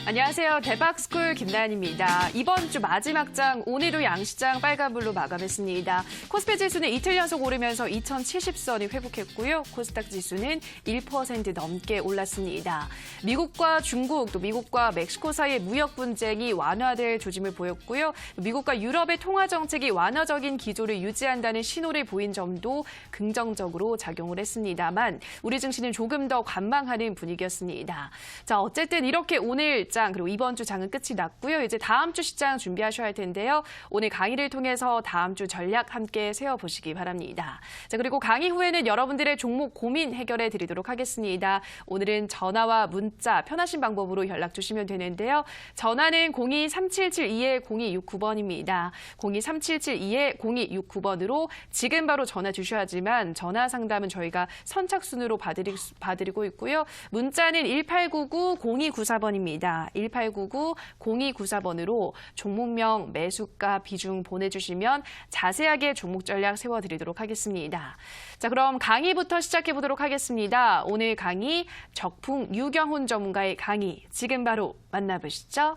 안녕하세요. 대박스쿨 김나연입니다. 이번 주 마지막 장 오늘도 양시장 빨간불로 마감했습니다. 코스피 지수는 이틀 연속 오르면서 2070선이 회복했고요. 코스닥 지수는 1% 넘게 올랐습니다. 미국과 중국, 또 미국과 멕시코 사이의 무역 분쟁이 완화될 조짐을 보였고요. 미국과 유럽의 통화 정책이 완화적인 기조를 유지한다는 신호를 보인 점도 긍정적으로 작용을 했습니다만 우리 증시는 조금 더 관망하는 분위기였습니다. 자, 어쨌든 이렇게 오늘 장 그리고 이번 주 장은 끝이 났고요. 이제 다음 주 시장 준비하셔야 할 텐데요. 오늘 강의를 통해서 다음 주 전략 함께 세워보시기 바랍니다. 자, 그리고 강의 후에는 여러분들의 종목 고민 해결해 드리도록 하겠습니다. 오늘은 전화와 문자 편하신 방법으로 연락 주시면 되는데요. 전화는 02-3772-0269번입니다. 02-3772-0269번으로 지금 바로 전화 주셔야지만 전화 상담은 저희가 선착순으로 봐드리고 있고요. 문자는 1899-0294번입니다. 1899-0294번으로 종목명, 매수가, 비중 보내주시면 자세하게 종목 전략 세워드리도록 하겠습니다. 자, 그럼 강의부터 시작해보도록 하겠습니다. 오늘 강의 적풍 유경훈 전문가의 강의 지금 바로 만나보시죠.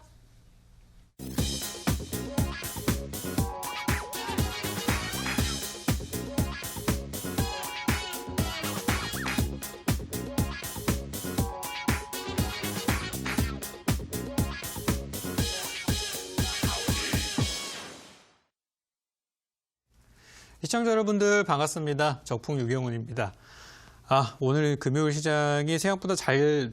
시청자 여러분들 반갑습니다. 적풍 유경훈입니다. 오늘 금요일 시장이 생각보다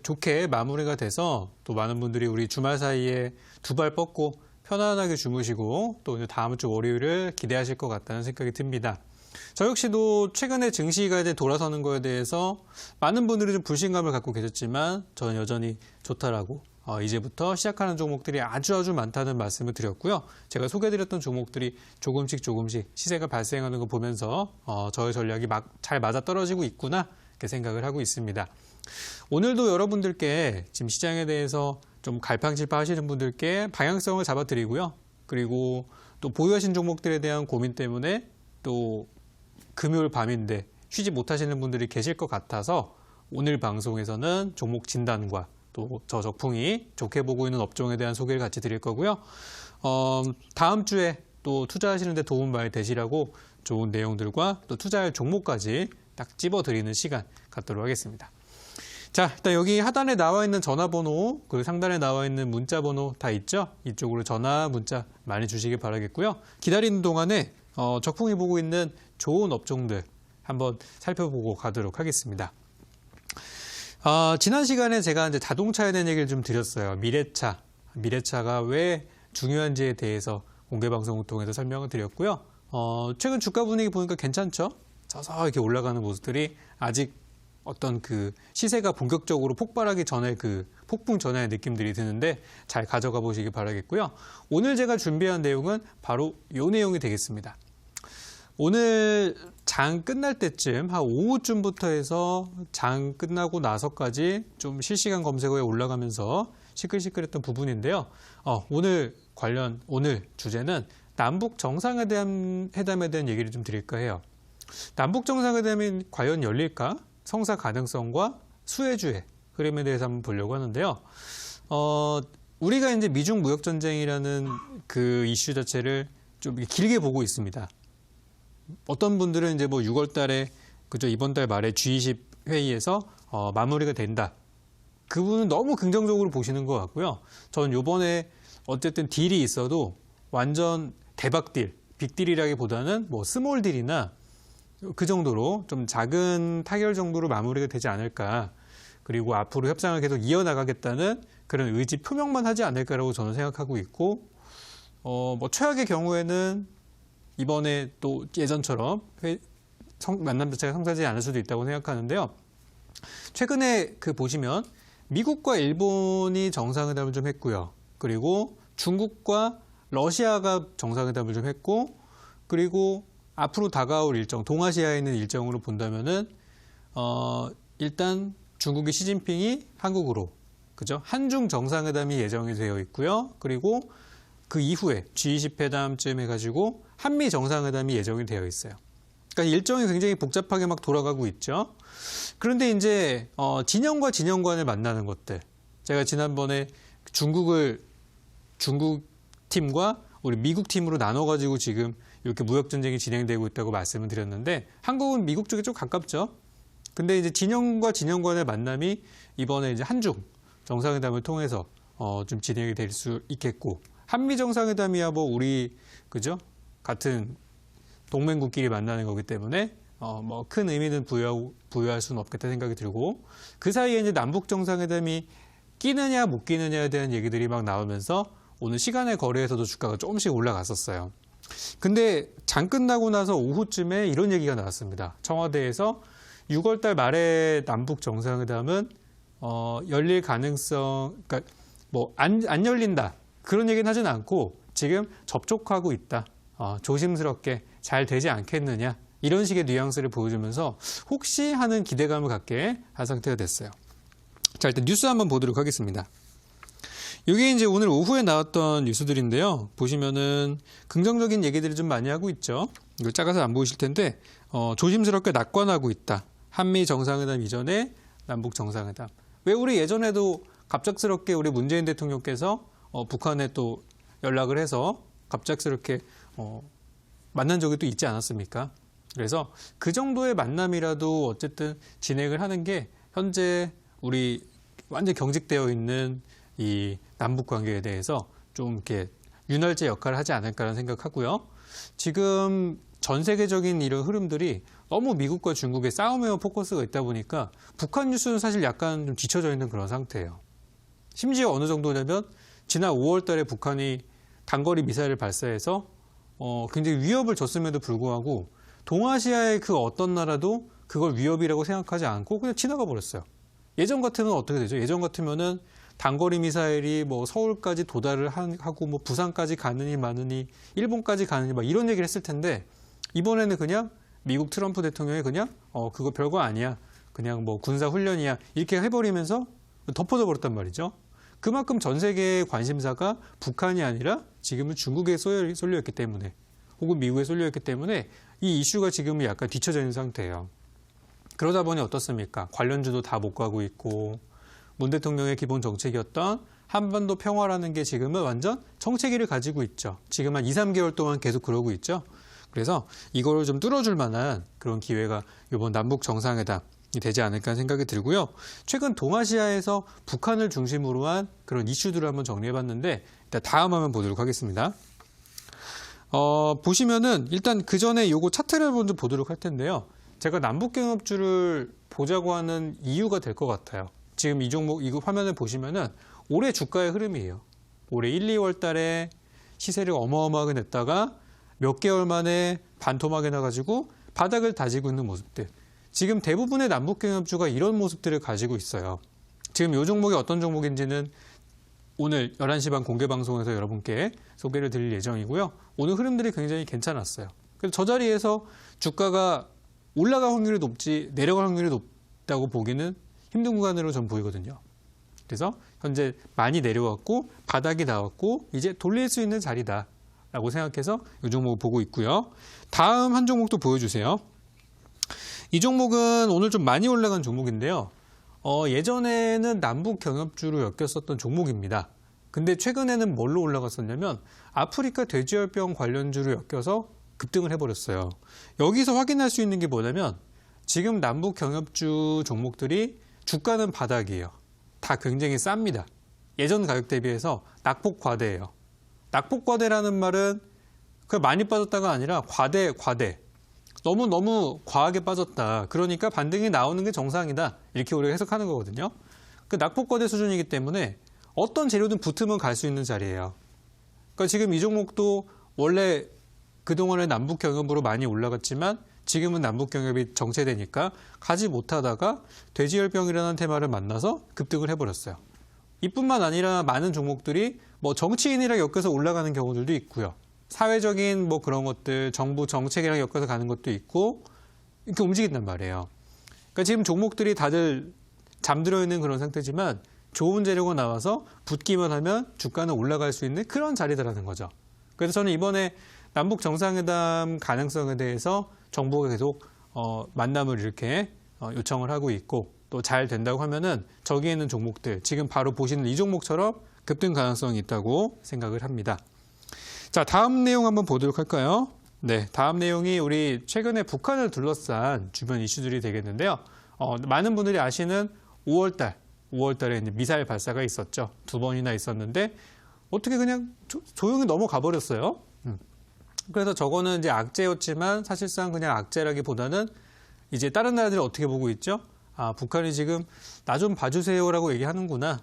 좋게 마무리가 돼서 또 많은 분들이 우리 주말 사이에 두 발 뻗고 편안하게 주무시고 또 오늘 다음 주 월요일을 기대하실 것 같다는 생각이 듭니다. 저 역시도 최근에 증시가 이제 돌아서는 거에 대해서 많은 분들이 좀 불신감을 갖고 계셨지만 저는 여전히 좋다라고 이제부터 시작하는 종목들이 아주 많다는 말씀을 드렸고요. 제가 소개해드렸던 종목들이 조금씩 시세가 발생하는 거 보면서 저의 전략이 잘 맞아떨어지고 있구나 이렇게 생각을 하고 있습니다. 오늘도 여러분들께 지금 시장에 대해서 좀 갈팡질팡 하시는 분들께 방향성을 잡아드리고요. 그리고 또 보유하신 종목들에 대한 고민 때문에 또 금요일 밤인데 쉬지 못하시는 분들이 계실 것 같아서 오늘 방송에서는 종목 진단과 또 저 적풍이 좋게 보고 있는 업종에 대한 소개를 같이 드릴 거고요. 다음 주에 또 투자하시는 데 도움 많이 되시라고 좋은 내용들과 또 투자할 종목까지 딱 집어드리는 시간 갖도록 하겠습니다. 자, 일단 여기 하단에 나와 있는 전화번호, 그리고 상단에 나와 있는 문자번호 다 있죠? 이쪽으로 전화, 문자 많이 주시길 바라겠고요. 기다리는 동안에 적풍이 보고 있는 좋은 업종들 한번 살펴보고 가도록 하겠습니다. 지난 시간에 제가 이제 자동차에 대한 얘기를 좀 드렸어요. 미래차가 왜 중요한지에 대해서 공개 방송을 통해서 설명을 드렸고요. 최근 주가 분위기 보니까 괜찮죠? 서서히 이렇게 올라가는 모습들이 아직 어떤 그 시세가 본격적으로 폭발하기 전에 그 폭풍 전야의 느낌들이 드는데 잘 가져가 보시기 바라겠고요. 오늘 제가 준비한 내용은 바로 이 내용이 되겠습니다. 오늘 장 끝날 때쯤 한 오후쯤부터 해서 장 끝나고 나서까지 좀 실시간 검색어에 올라가면서 시끌시끌했던 부분인데요. 오늘 주제는 남북 정상회담에 대한 얘기를 좀 드릴까 해요. 남북 정상회담이 과연 열릴까? 성사 가능성과 수혜주의 흐름에 대해서 한번 보려고 하는데요. 우리가 이제 미중 무역 전쟁이라는 그 이슈 자체를 좀 길게 보고 있습니다. 어떤 분들은 이제 6월 달에 이번 달 말에 G20 회의에서 마무리가 된다. 그분은 너무 긍정적으로 보시는 것 같고요. 저는 이번에 어쨌든 딜이 있어도 완전 대박 딜, 빅딜이라기보다는 스몰 딜이나 그 정도로 좀 작은 타결 정도로 마무리가 되지 않을까. 그리고 앞으로 협상을 계속 이어나가겠다는 그런 의지 표명만 하지 않을까라고 저는 생각하고 있고, 최악의 경우에는 이번에 또 예전처럼 만남 자체가 성사되지 않을 수도 있다고 생각하는데요. 최근에 보시면 미국과 일본이 정상회담을 좀 했고요. 그리고 중국과 러시아가 정상회담을 좀 했고, 그리고 앞으로 다가올 일정, 동아시아에 있는 일정으로 본다면은 일단 중국의 시진핑이 한국으로 한중 정상회담이 예정이 되어 있고요. 그리고 그 이후에 G20 회담쯤 해가지고 한미 정상회담이 예정이 되어 있어요. 그러니까 일정이 굉장히 복잡하게 막 돌아가고 있죠. 그런데 이제 진영과 진영 간을 만나는 것들, 제가 지난번에 중국 팀과 우리 미국 팀으로 나눠가지고 지금 이렇게 무역 전쟁이 진행되고 있다고 말씀을 드렸는데 한국은 미국 쪽에 좀 가깝죠. 근데 이제 진영과 진영 간의 만남이 이번에 이제 한중 정상회담을 통해서 좀 진행이 될 수 있겠고 한미 정상회담이야 뭐 우리 그죠? 같은 동맹국끼리 만나는 거기 때문에 뭐 큰 의미는 부여할 수는 없겠다 생각이 들고 그 사이에 이제 남북 정상회담이 끼느냐 못 끼느냐에 대한 얘기들이 막 나오면서 오늘 시간의 거래에서도 주가가 조금씩 올라갔었어요. 근데 장 끝나고 나서 오후쯤에 이런 얘기가 나왔습니다. 청와대에서 6월 달 말에 남북 정상회담은 열릴 가능성, 그러니까 뭐 안 열린다 그런 얘기는 하진 않고 지금 접촉하고 있다. 조심스럽게 잘 되지 않겠느냐 이런 식의 뉘앙스를 보여주면서 혹시 하는 기대감을 갖게 한 상태가 됐어요. 자, 일단 뉴스 한번 보도록 하겠습니다. 이게 이제 오늘 오후에 나왔던 뉴스들인데요. 보시면은 긍정적인 얘기들을 좀 많이 하고 있죠. 이거 작아서 안 보이실 텐데 조심스럽게 낙관하고 있다. 한미 정상회담 이전에 남북 정상회담. 왜 우리 예전에도 갑작스럽게 우리 문재인 대통령께서 북한에 또 연락을 해서 갑작스럽게 만난 적이 또 있지 않았습니까? 그래서 그 정도의 만남이라도 어쨌든 진행을 하는 게 현재 우리 완전 경직되어 있는 이 남북 관계에 대해서 좀 이렇게 윤활제 역할을 하지 않을까라는 생각하고요. 지금 전 세계적인 이런 흐름들이 너무 미국과 중국의 싸움에만 포커스가 있다 보니까 북한 뉴스는 사실 약간 좀 뒤쳐져 있는 그런 상태예요. 심지어 어느 정도냐면 지난 5월 달에 북한이 단거리 미사일을 발사해서 굉장히 위협을 줬음에도 불구하고 동아시아의 그 어떤 나라도 그걸 위협이라고 생각하지 않고 그냥 지나가 버렸어요. 예전 같으면 어떻게 되죠? 예전 같으면은 단거리 미사일이 뭐 서울까지 도달을 하고 뭐 부산까지 가느니 마느니 일본까지 가느니 막 이런 얘기를 했을 텐데 이번에는 그냥 미국 트럼프 대통령이 그냥 그거 별거 아니야. 그냥 뭐 군사 훈련이야. 이렇게 해버리면서 덮어져 버렸단 말이죠. 그만큼 전 세계의 관심사가 북한이 아니라 지금은 중국에 쏠려 있기 때문에 혹은 미국에 쏠려 있기 때문에 이 이슈가 지금은 약간 뒤쳐져 있는 상태예요. 그러다 보니 어떻습니까? 관련주도 다 못 가고 있고 문 대통령의 기본 정책이었던 한반도 평화라는 게 지금은 완전 정체기를 가지고 있죠. 지금 한 2, 3개월 동안 계속 그러고 있죠. 그래서 이거를 좀 뚫어줄 만한 그런 기회가 이번 남북 정상회담이 되지 않을까 생각이 들고요. 최근 동아시아에서 북한을 중심으로 한 그런 이슈들을 한번 정리해봤는데 일단 다음 화면 보도록 하겠습니다. 보시면은 일단 그 전에 요거 차트를 먼저 보도록 할 텐데요. 제가 남북경협주를 보자고 하는 이유가 될 것 같아요. 지금 이 종목, 이거 화면을 보시면은 올해 주가의 흐름이에요. 올해 1, 2월 달에 시세를 어마어마하게 냈다가 몇 개월 만에 반토막이 나가지고 바닥을 다지고 있는 모습들. 지금 대부분의 남북경협주가 이런 모습들을 가지고 있어요. 지금 이 종목이 어떤 종목인지는 오늘 11시 반 공개방송에서 여러분께 소개를 드릴 예정이고요. 오늘 흐름들이 굉장히 괜찮았어요. 그래서 저 자리에서 주가가 올라갈 확률이 높지 내려갈 확률이 높다고 보기는 힘든 구간으로 전 보이거든요. 그래서 현재 많이 내려왔고 바닥이 나왔고 이제 돌릴 수 있는 자리다라고 생각해서 이 종목을 보고 있고요. 다음 한 종목도 보여주세요. 이 종목은 오늘 좀 많이 올라간 종목인데요. 예전에는 남북 경협주로 엮였었던 종목입니다. 근데 최근에는 뭘로 올라갔었냐면 아프리카 돼지열병 관련주로 엮여서 급등을 해버렸어요. 여기서 확인할 수 있는 게 뭐냐면 지금 남북 경협주 종목들이 주가는 바닥이에요. 다 굉장히 쌉니다. 예전 가격 대비해서 낙폭 과대예요. 낙폭 과대라는 말은 그 많이 빠졌다가 아니라 과대. 너무 과하게 빠졌다. 그러니까 반등이 나오는 게 정상이다. 이렇게 우리가 해석하는 거거든요. 그 낙폭 과대 수준이기 때문에 어떤 재료든 붙으면 갈 수 있는 자리예요. 그러니까 지금 이 종목도 원래 그동안에 남북 경협으로 많이 올라갔지만 지금은 남북 경협이 정체되니까 가지 못하다가 돼지열병이라는 테마를 만나서 급등을 해버렸어요. 이뿐만 아니라 많은 종목들이 뭐 정치인이랑 엮여서 올라가는 경우들도 있고요. 사회적인 뭐 그런 것들, 정부 정책이랑 엮여서 가는 것도 있고 이렇게 움직인단 말이에요. 그러니까 지금 종목들이 다들 잠들어 있는 그런 상태지만 좋은 재료가 나와서 붙기만 하면 주가는 올라갈 수 있는 그런 자리다라는 거죠. 그래서 저는 이번에 남북 정상회담 가능성에 대해서 정부가 계속 만남을 이렇게 요청을 하고 있고 또 잘 된다고 하면은 저기에 있는 종목들 지금 바로 보시는 이 종목처럼 급등 가능성이 있다고 생각을 합니다. 자, 다음 내용 한번 보도록 할까요? 네, 다음 내용이 우리 최근에 북한을 둘러싼 주변 이슈들이 되겠는데요. 많은 분들이 아시는 5월달에 이제 미사일 발사가 있었죠. 2번이나 있었는데 어떻게 그냥 조용히 넘어가 버렸어요. 그래서 저거는 이제 악재였지만 사실상 그냥 악재라기보다는 이제 다른 나라들이 어떻게 보고 있죠? 아, 북한이 지금 나 좀 봐주세요라고 얘기하는구나.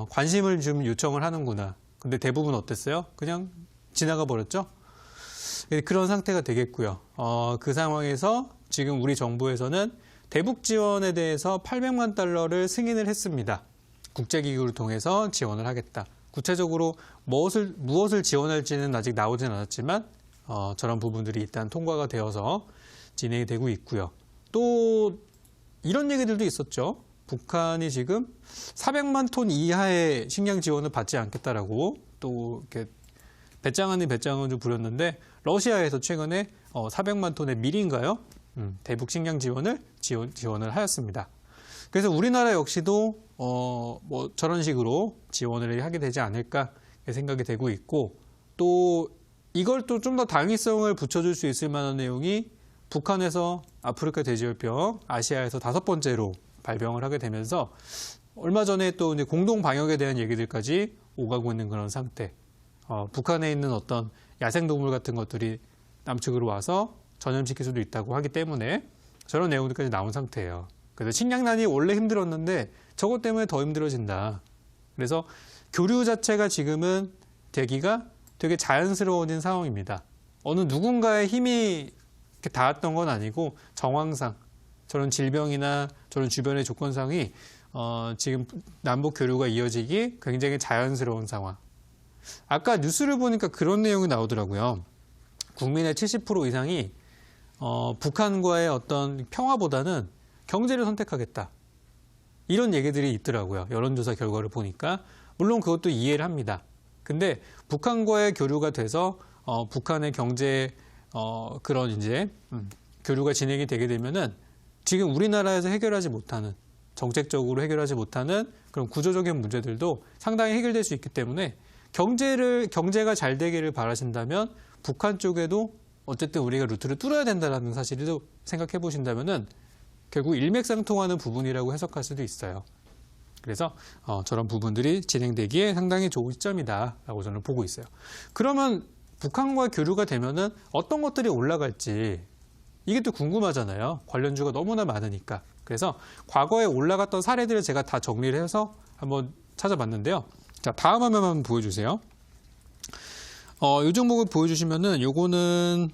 관심을 좀 요청을 하는구나. 근데 대부분 어땠어요? 그냥 지나가 버렸죠? 그런 상태가 되겠고요. 그 상황에서 지금 우리 정부에서는 대북 지원에 대해서 800만 달러를 승인을 했습니다. 국제기구를 통해서 지원을 하겠다. 구체적으로 무엇을 지원할지는 아직 나오진 않았지만 저런 부분들이 일단 통과가 되어서 진행이 되고 있고요. 또 이런 얘기들도 있었죠. 북한이 지금 400만 톤 이하의 식량 지원을 받지 않겠다라고 또 이렇게 배짱 아닌 배짱은 좀 부렸는데 러시아에서 최근에 400만 톤의 밀인가요? 대북 식량 지원을 하였습니다. 그래서 우리나라 역시도 뭐 저런 식으로 지원을 하게 되지 않을까 생각이 되고 있고 또 이걸 또 좀 더 당위성을 붙여줄 수 있을 만한 내용이 북한에서 아프리카 돼지열병 아시아에서 5번째로 발병을 하게 되면서 얼마 전에 또 이제 공동 방역에 대한 얘기들까지 오가고 있는 그런 상태. 북한에 있는 어떤 야생동물 같은 것들이 남측으로 와서 전염시킬 수도 있다고 하기 때문에 저런 내용들까지 나온 상태예요. 그래서 식량난이 원래 힘들었는데 저것 때문에 더 힘들어진다. 그래서 교류 자체가 지금은 되기가 되게 자연스러워진 상황입니다. 어느 누군가의 힘이 이렇게 닿았던 건 아니고 정황상 저런 질병이나 저런 주변의 조건상이 지금 남북 교류가 이어지기 굉장히 자연스러운 상황. 아까 뉴스를 보니까 그런 내용이 나오더라고요. 국민의 70% 이상이 북한과의 어떤 평화보다는 경제를 선택하겠다. 이런 얘기들이 있더라고요. 여론조사 결과를 보니까. 물론 그것도 이해를 합니다. 근데 북한과의 교류가 돼서 북한의 경제 그런 이제 교류가 진행이 되게 되면은 지금 우리나라에서 해결하지 못하는 정책적으로 해결하지 못하는 그런 구조적인 문제들도 상당히 해결될 수 있기 때문에 경제가 잘 되기를 바라신다면 북한 쪽에도 어쨌든 우리가 루트를 뚫어야 된다는 사실을 생각해 보신다면은 결국 일맥상통하는 부분이라고 해석할 수도 있어요. 그래서 저런 부분들이 진행되기에 상당히 좋은 시점이다라고 저는 보고 있어요. 그러면 북한과 교류가 되면은 어떤 것들이 올라갈지 이게 또 궁금하잖아요. 관련주가 너무나 많으니까. 그래서 과거에 올라갔던 사례들을 제가 다 정리를 해서 한번 찾아봤는데요. 자, 다음 화면 한번 보여주세요. 이 종목을 보여주시면은 요거는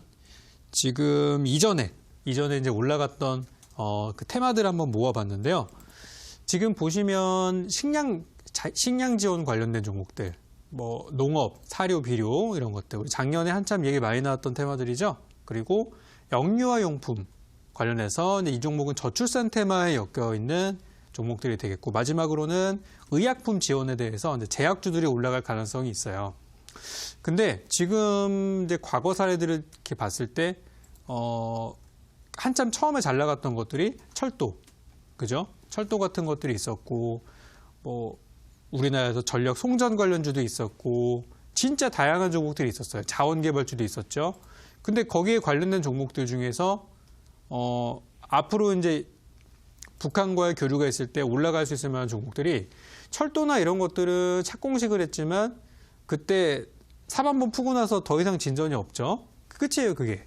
지금 이전에 이제 올라갔던 그 테마들 한번 모아봤는데요. 지금 보시면 식량 지원 관련된 종목들, 뭐 농업, 사료, 비료 이런 것들 우리 작년에 한참 얘기 많이 나왔던 테마들이죠. 그리고 영유아 용품 관련해서 이 종목은 저출산 테마에 엮여 있는 종목들이 되겠고 마지막으로는 의약품 지원에 대해서 이제 제약주들이 올라갈 가능성이 있어요. 근데 지금 이제 과거 사례들을 이렇게 봤을 때 한참 처음에 잘 나갔던 것들이 철도, 그죠? 철도 같은 것들이 있었고 뭐 우리나라에서 전력 송전 관련주도 있었고 진짜 다양한 종목들이 있었어요. 자원개발주도 있었죠. 근데 거기에 관련된 종목들 중에서 앞으로 이제 북한과의 교류가 있을 때 올라갈 수 있을 만한 종목들이 철도나 이런 것들은 착공식을 했지만 그때 사반번 푸고 나서 더 이상 진전이 없죠. 끝이에요, 그게.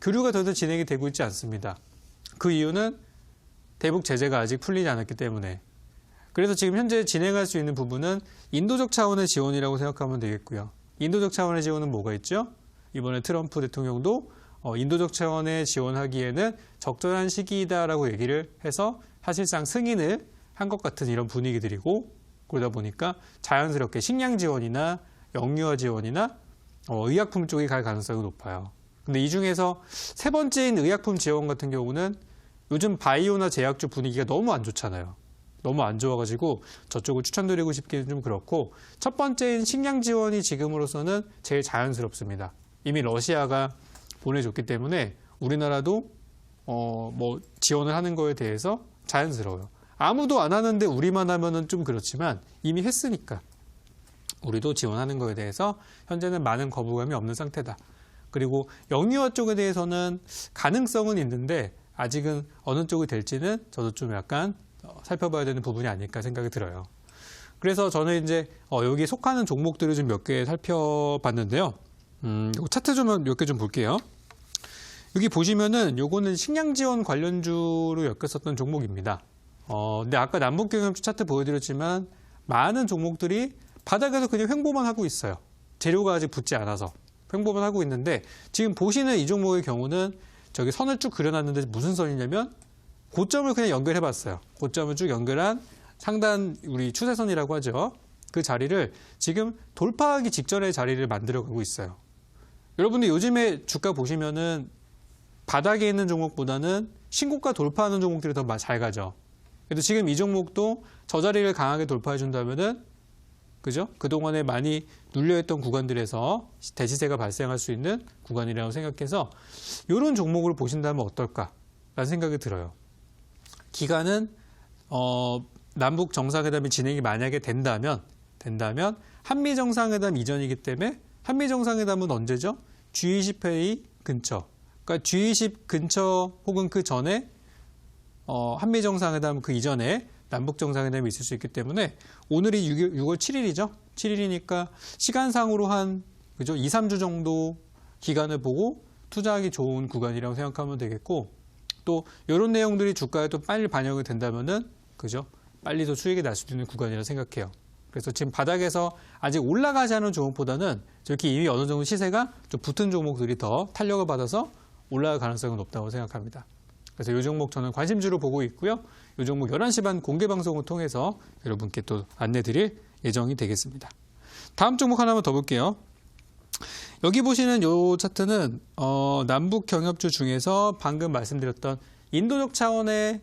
교류가 더 이상 진행이 되고 있지 않습니다. 그 이유는 대북 제재가 아직 풀리지 않았기 때문에. 그래서 지금 현재 진행할 수 있는 부분은 인도적 차원의 지원이라고 생각하면 되겠고요. 인도적 차원의 지원은 뭐가 있죠? 이번에 트럼프 대통령도 인도적 차원의 지원하기에는 적절한 시기이다라고 얘기를 해서 사실상 승인을 한 것 같은 이런 분위기들이고 그러다 보니까 자연스럽게 식량 지원이나 영유아 지원이나 의약품 쪽이 갈 가능성이 높아요. 근데 이 중에서 세 번째인 의약품 지원 같은 경우는 요즘 바이오나 제약주 분위기가 너무 안 좋잖아요. 너무 안 좋아가지고 저쪽을 추천드리고 싶기는 좀 그렇고 첫 번째인 식량 지원이 지금으로서는 제일 자연스럽습니다. 이미 러시아가 보내줬기 때문에 우리나라도 뭐 지원을 하는 거에 대해서 자연스러워요. 아무도 안 하는데 우리만 하면은 좀 그렇지만 이미 했으니까 우리도 지원하는 거에 대해서 현재는 많은 거부감이 없는 상태다. 그리고 영유아 쪽에 대해서는 가능성은 있는데 아직은 어느 쪽이 될지는 저도 좀 약간 살펴봐야 되는 부분이 아닐까 생각이 들어요. 그래서 저는 이제 여기에 속하는 종목들을 좀 몇 개 살펴봤는데요. 요 차트 좀 몇 개 좀 볼게요. 여기 보시면은 요거는 식량 지원 관련주로 엮였었던 종목입니다. 근데 아까 남북경협주 차트 보여드렸지만 많은 종목들이 바닥에서 그냥 횡보만 하고 있어요. 재료가 아직 붙지 않아서 횡보만 하고 있는데 지금 보시는 이 종목의 경우는 저기 선을 쭉 그려놨는데 무슨 선이냐면 고점을 그냥 연결해봤어요. 고점을 쭉 연결한 상단 우리 추세선이라고 하죠. 그 자리를 지금 돌파하기 직전의 자리를 만들어가고 있어요. 여러분들 요즘에 주가 보시면은 바닥에 있는 종목보다는 신고가 돌파하는 종목들이 더 잘 가죠. 그래도 지금 이 종목도 저 자리를 강하게 돌파해 준다면은 그죠? 그동안에 많이 눌려있던 구간들에서 대시세가 발생할 수 있는 구간이라고 생각해서 이런 종목을 보신다면 어떨까라는 생각이 들어요. 기간은 남북 정상회담이 진행이 만약에 된다면 한미 정상회담 이전이기 때문에 한미 정상회담은 언제죠? G20회의 근처. 그러니까 G20 근처 혹은 그 전에 한미 정상회담 그 이전에 남북 정상회담이 있을 수 있기 때문에 오늘이 6월 7일이죠. 7일이니까 시간상으로 한 그죠? 2, 3주 정도 기간을 보고 투자하기 좋은 구간이라고 생각하면 되겠고 또 이런 내용들이 주가에 또 빨리 반영이 된다면은 그죠? 빨리 더 수익이 날 수도 있는 구간이라고 생각해요. 그래서 지금 바닥에서 아직 올라가지 않은 종목보다는 저렇게 이미 어느 정도 시세가 좀 붙은 종목들이 더 탄력을 받아서 올라갈 가능성이 높다고 생각합니다. 그래서 이 종목 저는 관심주로 보고 있고요. 이 종목 11시 반 공개 방송을 통해서 여러분께 또 안내 드릴 예정이 되겠습니다. 다음 종목 하나만 더 볼게요. 여기 보시는 이 차트는 남북 경협주 중에서 방금 말씀드렸던 인도적 차원에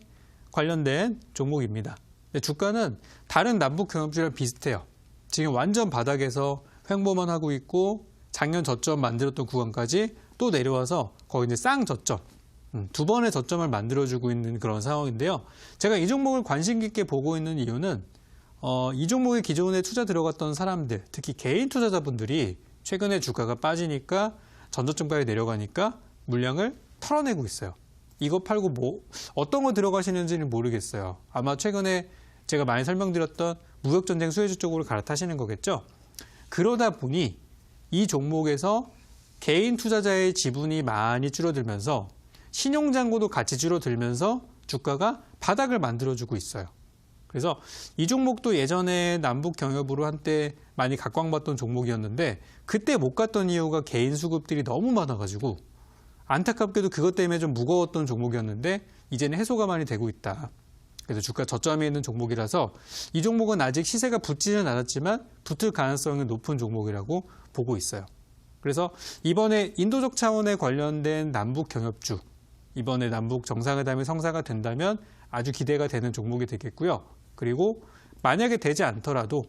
관련된 종목입니다. 근데 주가는 다른 남북 경협주랑 비슷해요. 지금 완전 바닥에서 횡보만 하고 있고 작년 저점 만들었던 구간까지 또 내려와서 거의 이제 쌍저점. 두 번의 저점을 만들어주고 있는 그런 상황인데요. 제가 이 종목을 관심 깊게 보고 있는 이유는 이 종목에 기존에 투자 들어갔던 사람들, 특히 개인 투자자분들이 최근에 주가가 빠지니까 전저점까지 내려가니까 물량을 털어내고 있어요. 이거 팔고 뭐 어떤 거 들어가시는지는 모르겠어요. 아마 최근에 제가 많이 설명드렸던 무역전쟁 수혜주 쪽으로 갈아타시는 거겠죠. 그러다 보니 이 종목에서 개인 투자자의 지분이 많이 줄어들면서 신용잔고도 같이 줄어들면서 주가가 바닥을 만들어주고 있어요. 그래서 이 종목도 예전에 남북 경협으로 한때 많이 각광받던 종목이었는데 그때 못 갔던 이유가 개인 수급들이 너무 많아가지고 안타깝게도 그것 때문에 좀 무거웠던 종목이었는데 이제는 해소가 많이 되고 있다. 그래서 주가 저점에 있는 종목이라서 이 종목은 아직 시세가 붙지는 않았지만 붙을 가능성이 높은 종목이라고 보고 있어요. 그래서 이번에 인도적 차원에 관련된 남북 경협주, 이번에 남북 정상회담이 성사가 된다면 아주 기대가 되는 종목이 되겠고요. 그리고 만약에 되지 않더라도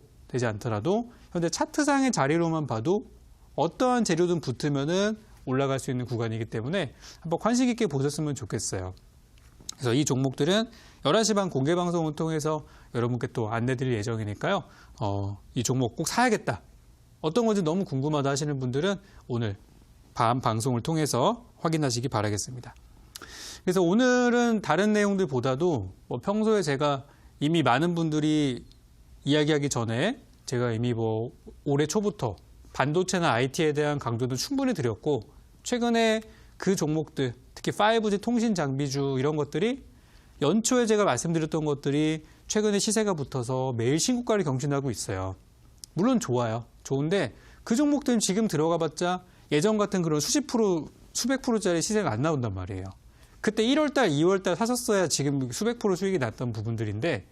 현재 차트상의 자리로만 봐도 어떠한 재료든 붙으면은 올라갈 수 있는 구간이기 때문에 한번 관심 있게 보셨으면 좋겠어요. 그래서 이 종목들은 11시 반 공개 방송을 통해서 여러분께 또 안내 드릴 예정이니까요. 이 종목 꼭 사야겠다. 어떤 건지 너무 궁금하다 하시는 분들은 오늘 밤 방송을 통해서 확인하시기 바라겠습니다. 그래서 오늘은 다른 내용들보다도 평소에 제가 이미 많은 분들이 이야기하기 전에 제가 이미 올해 초부터 반도체나 IT에 대한 강조도 충분히 드렸고 최근에 그 종목들 특히 5G 통신 장비주 이런 것들이 연초에 제가 말씀드렸던 것들이 최근에 시세가 붙어서 매일 신고가를 경신하고 있어요. 물론 좋아요. 좋은데 그 종목들은 지금 들어가봤자 예전 같은 그런 수백 프로짜리 시세가 안 나온단 말이에요. 그때 1월달, 2월달 사셨어야 지금 수백 프로 수익이 났던 부분들인데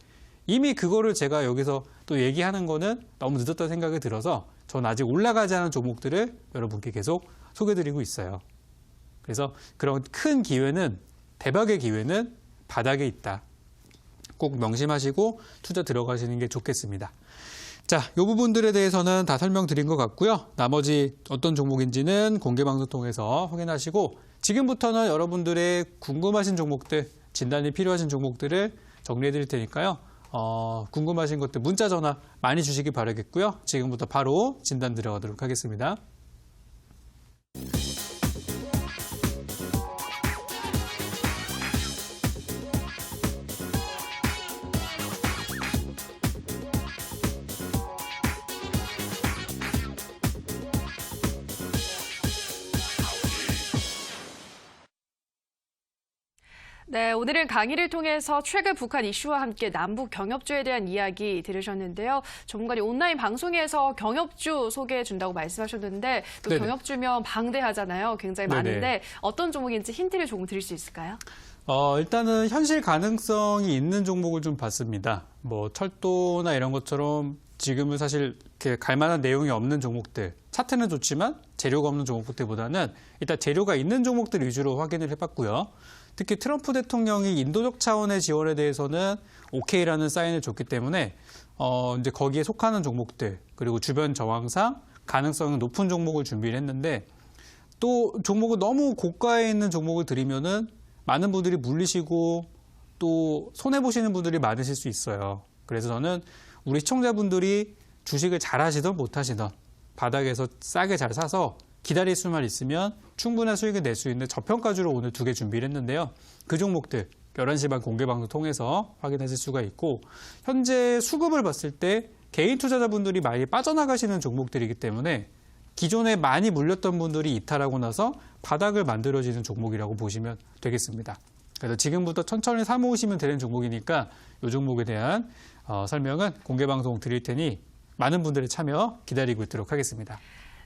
이미 그거를 제가 여기서 또 얘기하는 거는 너무 늦었다는 생각이 들어서 전 아직 올라가지 않은 종목들을 여러분께 계속 소개드리고 있어요. 그래서 그런 큰 기회는 대박의 기회는 바닥에 있다. 꼭 명심하시고 투자 들어가시는 게 좋겠습니다. 자, 이 부분들에 대해서는 다 설명드린 것 같고요. 나머지 어떤 종목인지는 공개방송 통해서 확인하시고 지금부터는 여러분들의 궁금하신 종목들, 진단이 필요하신 종목들을 정리해 드릴 테니까요. 궁금하신 것들 문자 전화 많이 주시기 바라겠고요. 지금부터 바로 진단 들어가도록 하겠습니다. 네, 오늘은 강의를 통해서 최근 북한 이슈와 함께 남북 경협주에 대한 이야기 들으셨는데요. 전문가님 온라인 방송에서 경협주 소개해 준다고 말씀하셨는데 또 네네. 경협주면 방대하잖아요. 굉장히 네네. 많은데 어떤 종목인지 힌트를 조금 드릴 수 있을까요? 일단은 현실 가능성이 있는 종목을 좀 봤습니다. 뭐 철도나 이런 것처럼 지금은 사실 이렇게 갈 만한 내용이 없는 종목들, 차트는 좋지만 재료가 없는 종목들보다는 일단 재료가 있는 종목들 위주로 확인을 해봤고요. 특히 트럼프 대통령이 인도적 차원의 지원에 대해서는 오케이라는 사인을 줬기 때문에 이제 거기에 속하는 종목들 그리고 주변 정황상 가능성이 높은 종목을 준비를 했는데 또 종목을 너무 고가에 있는 종목을 들이면은 많은 분들이 물리시고 또 손해 보시는 분들이 많으실 수 있어요. 그래서 저는 우리 시청자분들이 주식을 잘 하시던 못 하시던 바닥에서 싸게 잘 사서 기다릴 수만 있으면 충분한 수익을 낼 수 있는 저평가주로 오늘 2개 준비를 했는데요. 그 종목들 11시 반 공개방송 통해서 확인하실 수가 있고 현재 수급을 봤을 때 개인 투자자분들이 많이 빠져나가시는 종목들이기 때문에 기존에 많이 물렸던 분들이 이탈하고 나서 바닥을 만들어지는 종목이라고 보시면 되겠습니다. 그래서 지금부터 천천히 사모으시면 되는 종목이니까 이 종목에 대한 설명은 공개방송 드릴 테니 많은 분들의 참여 기다리고 있도록 하겠습니다.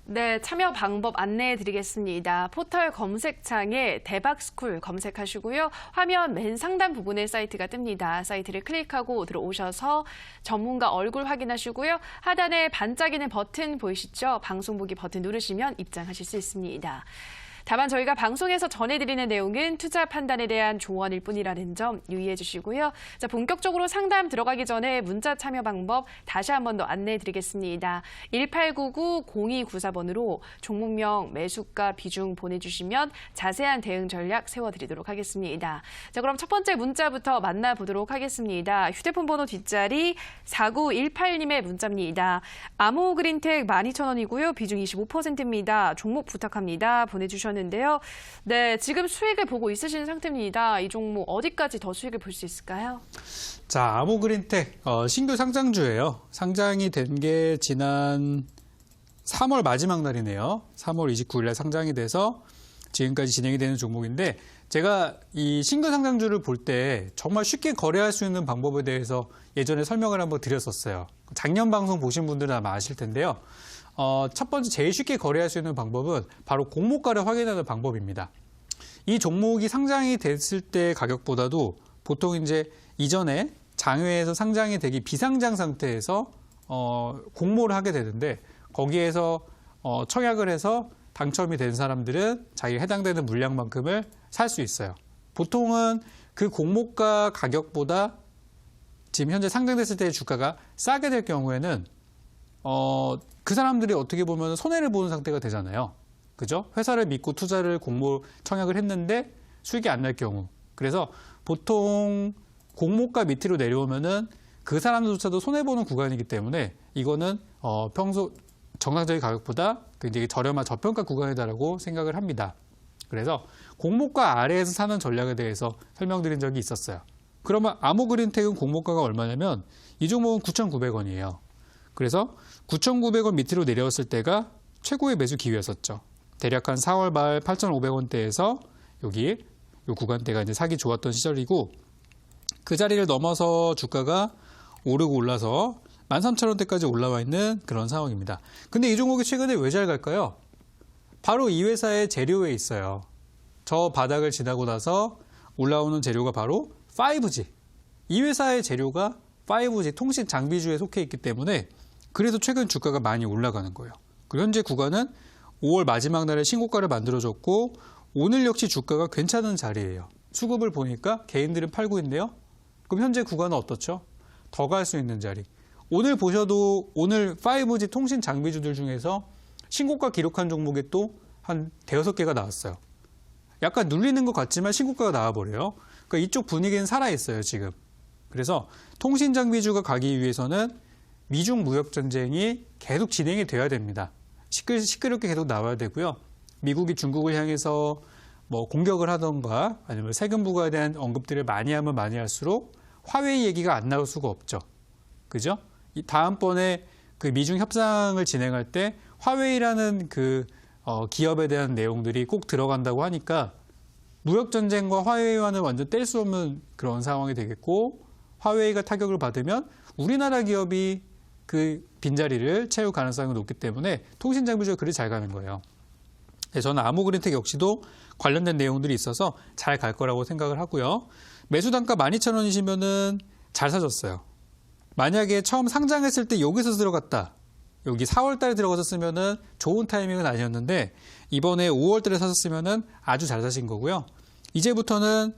네, 참여 방법 안내해 드리겠습니다. 포털 검색창에 대박스쿨 검색하시고요. 화면 맨 상단 부분에 사이트가 뜹니다. 사이트를 클릭하고 들어오셔서 전문가 얼굴 확인하시고요. 하단에 반짝이는 버튼 보이시죠? 방송 보기 버튼 누르시면 입장하실 수 있습니다. 다만 저희가 방송에서 전해드리는 내용은 투자 판단에 대한 조언일 뿐이라는 점 유의해 주시고요. 자, 본격적으로 상담 들어가기 전에 문자 참여 방법 다시 한 번 더 안내해 드리겠습니다. 1899-0294번으로 종목명, 매수가, 비중 보내주시면 자세한 대응 전략 세워드리도록 하겠습니다. 자, 그럼 첫 번째 문자부터 만나보도록 하겠습니다. 휴대폰 번호 뒷자리 4918님의 문자입니다. 아모그린텍 12,000원이고요. 비중 25%입니다. 종목 부탁합니다. 보내주셨는데요. 네, 지금 수익을 보고 있으신 상태입니다. 이 종목 어디까지 더 수익을 볼 수 있을까요? 자, 아모그린텍 신규 상장주예요. 상장이 된 게 지난 3월 마지막 날이네요. 3월 29일 날 상장이 돼서 지금까지 진행이 되는 종목인데 제가 이 신규 상장주를 볼 때 정말 쉽게 거래할 수 있는 방법에 대해서 예전에 설명을 한번 드렸었어요. 작년 방송 보신 분들은 아마 아실 텐데요. 첫 번째 제일 쉽게 거래할 수 있는 방법은 바로 공모가를 확인하는 방법입니다. 이 종목이 상장이 됐을 때 가격보다도 보통 이제 이전에 장외에서 상장이 되기 비상장 상태에서 공모를 하게 되는데 거기에서 청약을 해서 당첨이 된 사람들은 자기가 해당되는 물량만큼을 살 수 있어요. 보통은 그 공모가 가격보다 지금 현재 상장됐을 때의 주가가 싸게 될 경우에는 그 사람들이 어떻게 보면 손해를 보는 상태가 되잖아요. 그죠? 회사를 믿고 투자를 공모 청약을 했는데 수익이 안 날 경우. 그래서 보통 공모가 밑으로 내려오면은 그 사람들조차도 손해보는 구간이기 때문에 이거는 평소 정상적인 가격보다 굉장히 저렴한 저평가 구간이다라고 생각을 합니다. 그래서 공모가 아래에서 사는 전략에 대해서 설명드린 적이 있었어요. 그러면 아모그린텍은 공모가가 얼마냐면 이 종목은 9,900원이에요. 그래서 9,900원 밑으로 내려왔을 때가 최고의 매수 기회였었죠. 대략 한 4월 말 8,500원대에서 여기 이 구간대가 이제 사기 좋았던 시절이고 그 자리를 넘어서 주가가 오르고 올라서 13,000원대까지 올라와 있는 그런 상황입니다. 근데 이 종목이 최근에 왜 잘 갈까요? 바로 이 회사의 재료에 있어요. 저 바닥을 지나고 나서 올라오는 재료가 바로 5G. 이 회사의 재료가 5G 통신 장비주에 속해 있기 때문에 그래서 최근 주가가 많이 올라가는 거예요. 그리고 현재 구간은 5월 마지막 날에 신고가를 만들어줬고 오늘 역시 주가가 괜찮은 자리예요. 수급을 보니까 개인들은 팔고 있네요. 그럼 현재 구간은 어떻죠? 더 갈 수 있는 자리. 오늘 보셔도 오늘 5G 통신 장비주들 중에서 신고가 기록한 종목이 또 한 대여섯 개가 나왔어요. 약간 눌리는 것 같지만 신고가가 나와버려요. 그러니까 이쪽 분위기는 살아있어요, 지금. 그래서 통신 장비주가 가기 위해서는 미중 무역 전쟁이 계속 진행이 돼야 됩니다. 시끄럽게 계속 나와야 되고요. 미국이 중국을 향해서 뭐 공격을 하던가 아니면 세금 부과에 대한 언급들을 많이 하면 많이 할수록 화웨이 얘기가 안 나올 수가 없죠. 그죠? 다음번에 그 미중 협상을 진행할 때 화웨이라는 그 기업에 대한 내용들이 꼭 들어간다고 하니까 무역 전쟁과 화웨이와는 완전 뗄 수 없는 그런 상황이 되겠고, 화웨이가 타격을 받으면 우리나라 기업이 그 빈자리를 채울 가능성이 높기 때문에 통신 장비주가 그리 잘 가는 거예요. 저는 아모그린텍 역시도 관련된 내용들이 있어서 잘 갈 거라고 생각을 하고요. 매수 단가 12,000원이시면은 잘 사줬어요. 만약에 처음 상장했을 때 여기서 들어갔다. 여기 4월 달에 들어갔었으면은 좋은 타이밍은 아니었는데 이번에 5월 달에 사셨으면은 아주 잘 사신 거고요. 이제부터는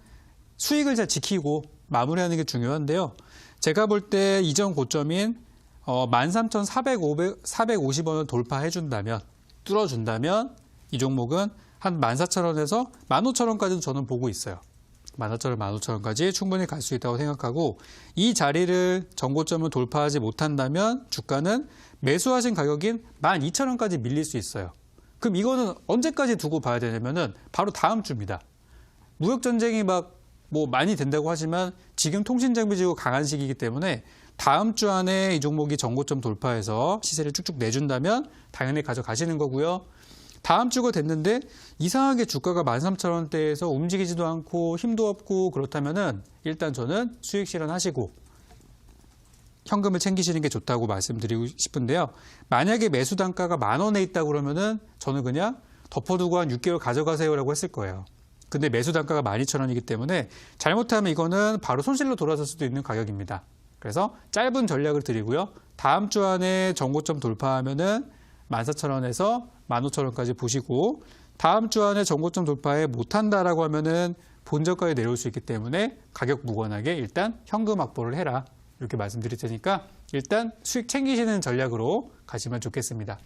수익을 잘 지키고 마무리하는 게 중요한데요. 제가 볼 때 이전 고점인 13,450원을 돌파해준다면, 뚫어준다면 이 종목은 한 14,000원에서 15,000원까지도 저는 보고 있어요. 14,000원, 15,000원까지 충분히 갈 수 있다고 생각하고, 이 자리를 전고점을 돌파하지 못한다면 주가는 매수하신 가격인 12,000원까지 밀릴 수 있어요. 그럼 이거는 언제까지 두고 봐야 되냐면은 바로 다음 주입니다. 무역 전쟁이 뭐 많이 된다고 하지만 지금 통신장비지가 강한 시기이기 때문에 다음 주 안에 이 종목이 전고점 돌파해서 시세를 쭉쭉 내준다면 당연히 가져가시는 거고요. 다음 주가 됐는데 이상하게 주가가 13,000원대에서 움직이지도 않고 힘도 없고 그렇다면은 일단 저는 수익 실현하시고 현금을 챙기시는 게 좋다고 말씀드리고 싶은데요. 만약에 매수 단가가 10,000원에 있다고 그러면은 저는 그냥 덮어두고 한 6개월 가져가세요라고 했을 거예요. 근데 매수 단가가 12,000원이기 때문에 잘못하면 이거는 바로 손실로 돌아설 수도 있는 가격입니다. 그래서 짧은 전략을 드리고요. 다음 주 안에 전고점 돌파하면은 14,000원에서 15,000원까지 보시고, 다음 주 안에 전고점 돌파에 못한다라고 하면은 본저가에 내려올 수 있기 때문에 가격 무관하게 일단 현금 확보를 해라. 이렇게 말씀드릴 테니까 일단 수익 챙기시는 전략으로 가시면 좋겠습니다.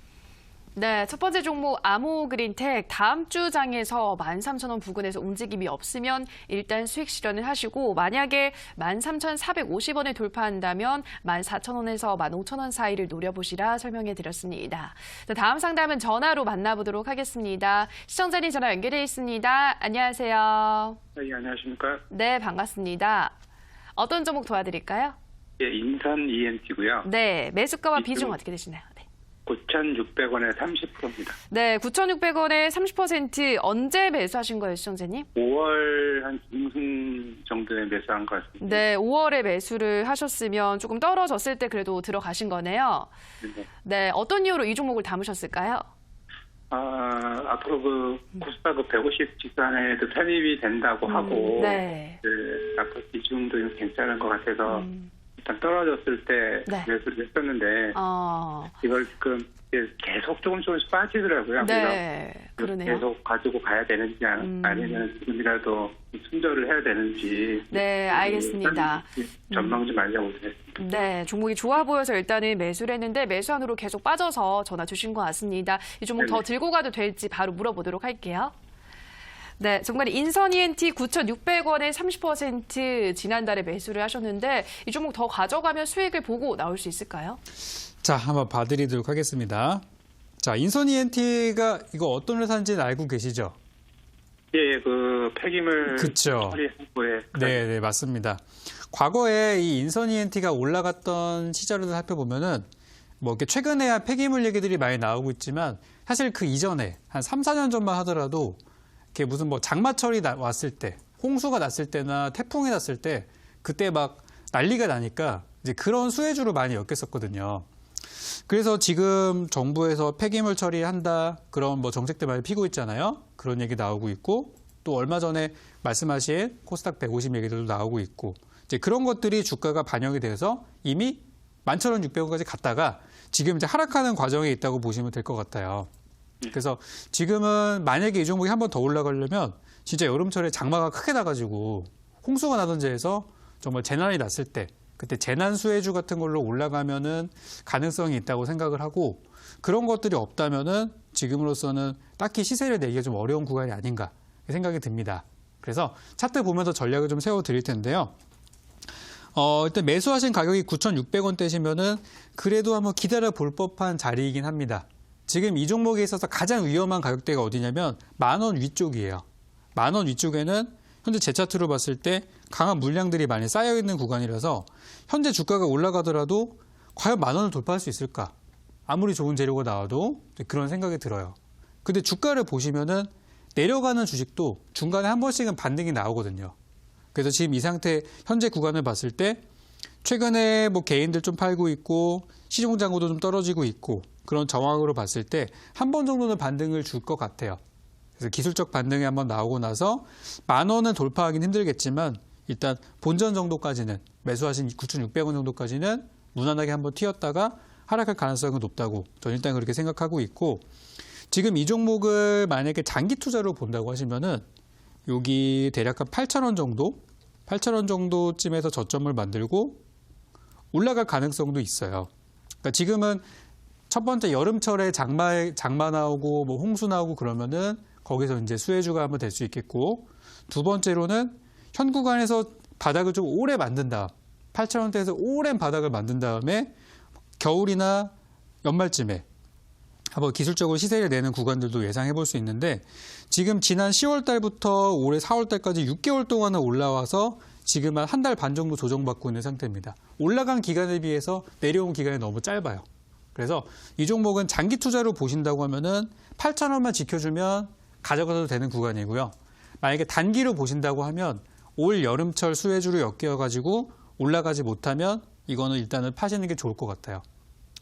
네, 첫 번째 종목 아모그린텍 다음 주 장에서 13,000원 부근에서 움직임이 없으면 일단 수익 실현을 하시고, 만약에 13,450원에 돌파한다면 14,000원에서 15,000원 사이를 노려보시라 설명해 드렸습니다. 다음 상담은 전화로 만나보도록 하겠습니다. 시청자님 전화 연결돼 있습니다. 안녕하세요. 네, 안녕하십니까? 네, 반갑습니다. 어떤 종목 도와드릴까요? 예, 인선 ENT고요. 네, 매수가와 비중 어떻게 되시나요? 네. 9,600원에 30%입니다. 네, 9,600원에 30% 언제 매수하신 거예요, 시청자님? 5월 한 중순 정도에 매수한 것 같습니다. 네, 5월에 매수를 하셨으면 조금 떨어졌을 때 그래도 들어가신 거네요. 네, 어떤 이유로 이 종목을 담으셨을까요? 앞으로 그 코스닥 150 지수안에도 편입이 된다고 하고, 네. 앞으로 비중도 괜찮은 것 같아서 일단 떨어졌을 때 네. 매수를 했었는데 이걸 지금 계속 조금씩 빠지더라고요. 네, 그래서 그러네요. 계속 가지고 가야 되는지 아니면 지금이라도 순절을 해야 되는지. 네, 알겠습니다. 전망 좀 알려고 드렸습니다. 네, 종목이 좋아 보여서 일단은 매수를 했는데 매수안으로 계속 빠져서 전화 주신 것 같습니다. 이 종목 더 들고 가도 될지 바로 물어보도록 할게요. 네, 정말 인선 ENT 9,600원에 30% 지난달에 매수를 하셨는데 이 종목 더 가져가면 수익을 보고 나올 수 있을까요? 자, 한번 봐드리도록 하겠습니다. 자, 인선 ENT가 이거 어떤 회사인지는 알고 계시죠? 예, 그 폐기물 그쵸. 처리 행보에 네, 맞습니다. 과거에 이 인선 ENT가 올라갔던 시절을 살펴보면은 뭐 이렇게 최근에야 폐기물 얘기들이 많이 나오고 있지만 사실 그 이전에 한 3, 4년 전만 하더라도 이렇게 무슨 뭐 장마철이 왔을 때, 홍수가 났을 때나 태풍이 났을 때 그때 막 난리가 나니까 이제 그런 수혜주로 많이 엮였었거든요. 그래서 지금 정부에서 폐기물 처리한다 그런 뭐 정책들 많이 피고 있잖아요. 그런 얘기 나오고 있고 또 얼마 전에 말씀하신 코스닥 150 얘기들도 나오고 있고 이제 그런 것들이 주가가 반영이 돼서 이미 11,600원까지 갔다가 지금 이제 하락하는 과정에 있다고 보시면 될 것 같아요. 그래서 지금은 만약에 이 종목이 한 번 더 올라가려면 진짜 여름철에 장마가 크게 나가지고 홍수가 나든지 해서 정말 재난이 났을 때 그때 재난 수혜주 같은 걸로 올라가면은 가능성이 있다고 생각을 하고 그런 것들이 없다면은 지금으로서는 딱히 시세를 내기가 좀 어려운 구간이 아닌가 생각이 듭니다. 그래서 차트 보면서 전략을 좀 세워 드릴 텐데요. 일단 매수하신 가격이 9,600원대시면은 그래도 한번 기다려 볼 법한 자리이긴 합니다. 지금 이 종목에 있어서 가장 위험한 가격대가 어디냐면 10,000원 위쪽이에요. 10,000원 위쪽에는 현재 제 차트로 봤을 때 강한 물량들이 많이 쌓여 있는 구간이라서 현재 주가가 올라가더라도 과연 10,000원을 돌파할 수 있을까? 아무리 좋은 재료가 나와도 그런 생각이 들어요. 근데 주가를 보시면은 내려가는 주식도 중간에 한 번씩은 반등이 나오거든요. 그래서 지금 이 상태 현재 구간을 봤을 때 최근에 뭐 개인들 좀 팔고 있고 시종장고도 좀 떨어지고 있고 그런 정황으로 봤을 때 한 번 정도는 반등을 줄 것 같아요. 그래서 기술적 반등이 한번 나오고 나서 10,000원은 돌파하기는 힘들겠지만 일단 본전 정도까지는 매수하신 9,600원 정도까지는 무난하게 한번 튀었다가 하락할 가능성은 높다고 저는 일단 그렇게 생각하고 있고 지금 이 종목을 만약에 장기 투자로 본다고 하시면은 여기 대략 한 8,000원 정도 8,000원 정도쯤에서 저점을 만들고 올라갈 가능성도 있어요. 그러니까 지금은 첫 번째 여름철에 장마 나오고 뭐 홍수 나오고 그러면은 거기서 이제 수혜주가 한번 될 수 있겠고 두 번째로는 현 구간에서 바닥을 좀 오래 만든 다음 8,000원대에서 오랜 바닥을 만든 다음에 겨울이나 연말쯤에 한번 기술적으로 시세를 내는 구간들도 예상해 볼 수 있는데 지금 지난 10월 달부터 올해 4월 달까지 6개월 동안은 올라와서 지금 한 달 반 정도 조정받고 있는 상태입니다. 올라간 기간에 비해서 내려온 기간이 너무 짧아요. 그래서 이 종목은 장기 투자로 보신다고 하면은 8,000원만 지켜주면 가져가도 되는 구간이고요. 만약에 단기로 보신다고 하면 올 여름철 수혜주로 엮여가지고 올라가지 못하면 이거는 일단은 파시는 게 좋을 것 같아요.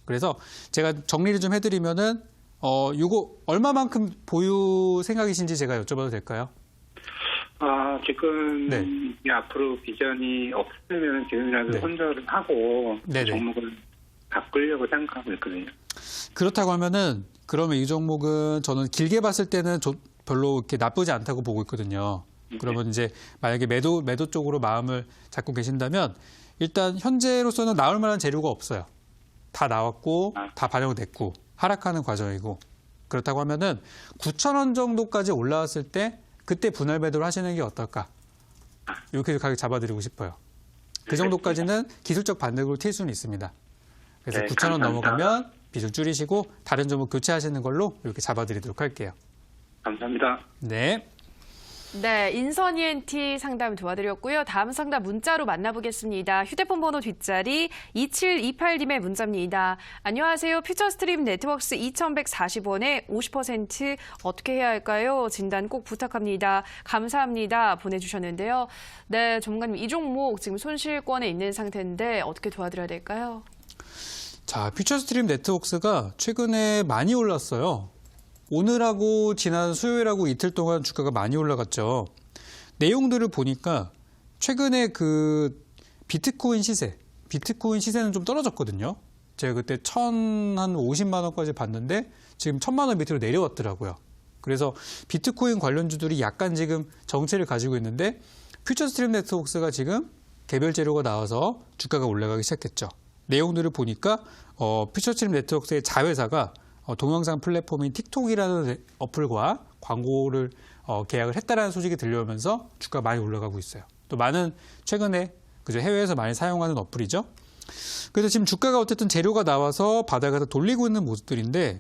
그래서 제가 정리를 좀 해드리면은 이거 얼마만큼 보유 생각이신지 제가 여쭤봐도 될까요? 지금 네. 앞으로 비전이 없으면 지금이라도 네. 손절을 하고 네네. 종목을 바꾸려고 생각하고 있거든요. 그렇다고 하면은 그러면 이 종목은 저는 길게 봤을 때는 별로 이렇게 나쁘지 않다고 보고 있거든요. 그러면 이제 만약에 매도 쪽으로 마음을 잡고 계신다면 일단 현재로서는 나올 만한 재료가 없어요. 다 나왔고 다 반영됐고 하락하는 과정이고 그렇다고 하면은 9,000원 정도까지 올라왔을 때 그때 분할 매도를 하시는 게 어떨까? 이렇게 가격 잡아드리고 싶어요. 그 정도까지는 기술적 반등으로 튈 수는 있습니다. 그래서 네, 9,000원 감사합니다. 넘어가면 빚을 줄이시고 다른 종목 교체하시는 걸로 이렇게 잡아드리도록 할게요. 감사합니다. 네. 네, 인선 ENT 상담 도와드렸고요. 다음 상담 문자로 만나보겠습니다. 휴대폰 번호 뒷자리 2728님의 문자입니다. 안녕하세요. 퓨처스트림 네트워크스 2,140원에 50% 어떻게 해야 할까요? 진단 꼭 부탁합니다. 감사합니다. 보내주셨는데요. 네, 전문가님 이 종목 지금 손실권에 있는 상태인데 어떻게 도와드려야 될까요? 자, 퓨처스트림 네트워크스가 최근에 많이 올랐어요. 오늘하고 지난 수요일하고 이틀 동안 주가가 많이 올라갔죠. 내용들을 보니까 최근에 그 비트코인 시세는 좀 떨어졌거든요. 제가 그때 1,050만 원까지 봤는데 지금 1,000만 원 밑으로 내려왔더라고요. 그래서 비트코인 관련주들이 약간 지금 정체를 가지고 있는데 퓨처스트림 네트워크스가 지금 개별 재료가 나와서 주가가 올라가기 시작했죠. 내용들을 보니까 퓨처스트림 네트워크스의 자회사가 동영상 플랫폼인 틱톡이라는 어플과 광고를 계약을 했다라는 소식이 들려오면서 주가가 많이 올라가고 있어요. 또 많은 최근에 그죠 해외에서 많이 사용하는 어플이죠. 그래서 지금 주가가 어쨌든 재료가 나와서 바닥에서 돌리고 있는 모습들인데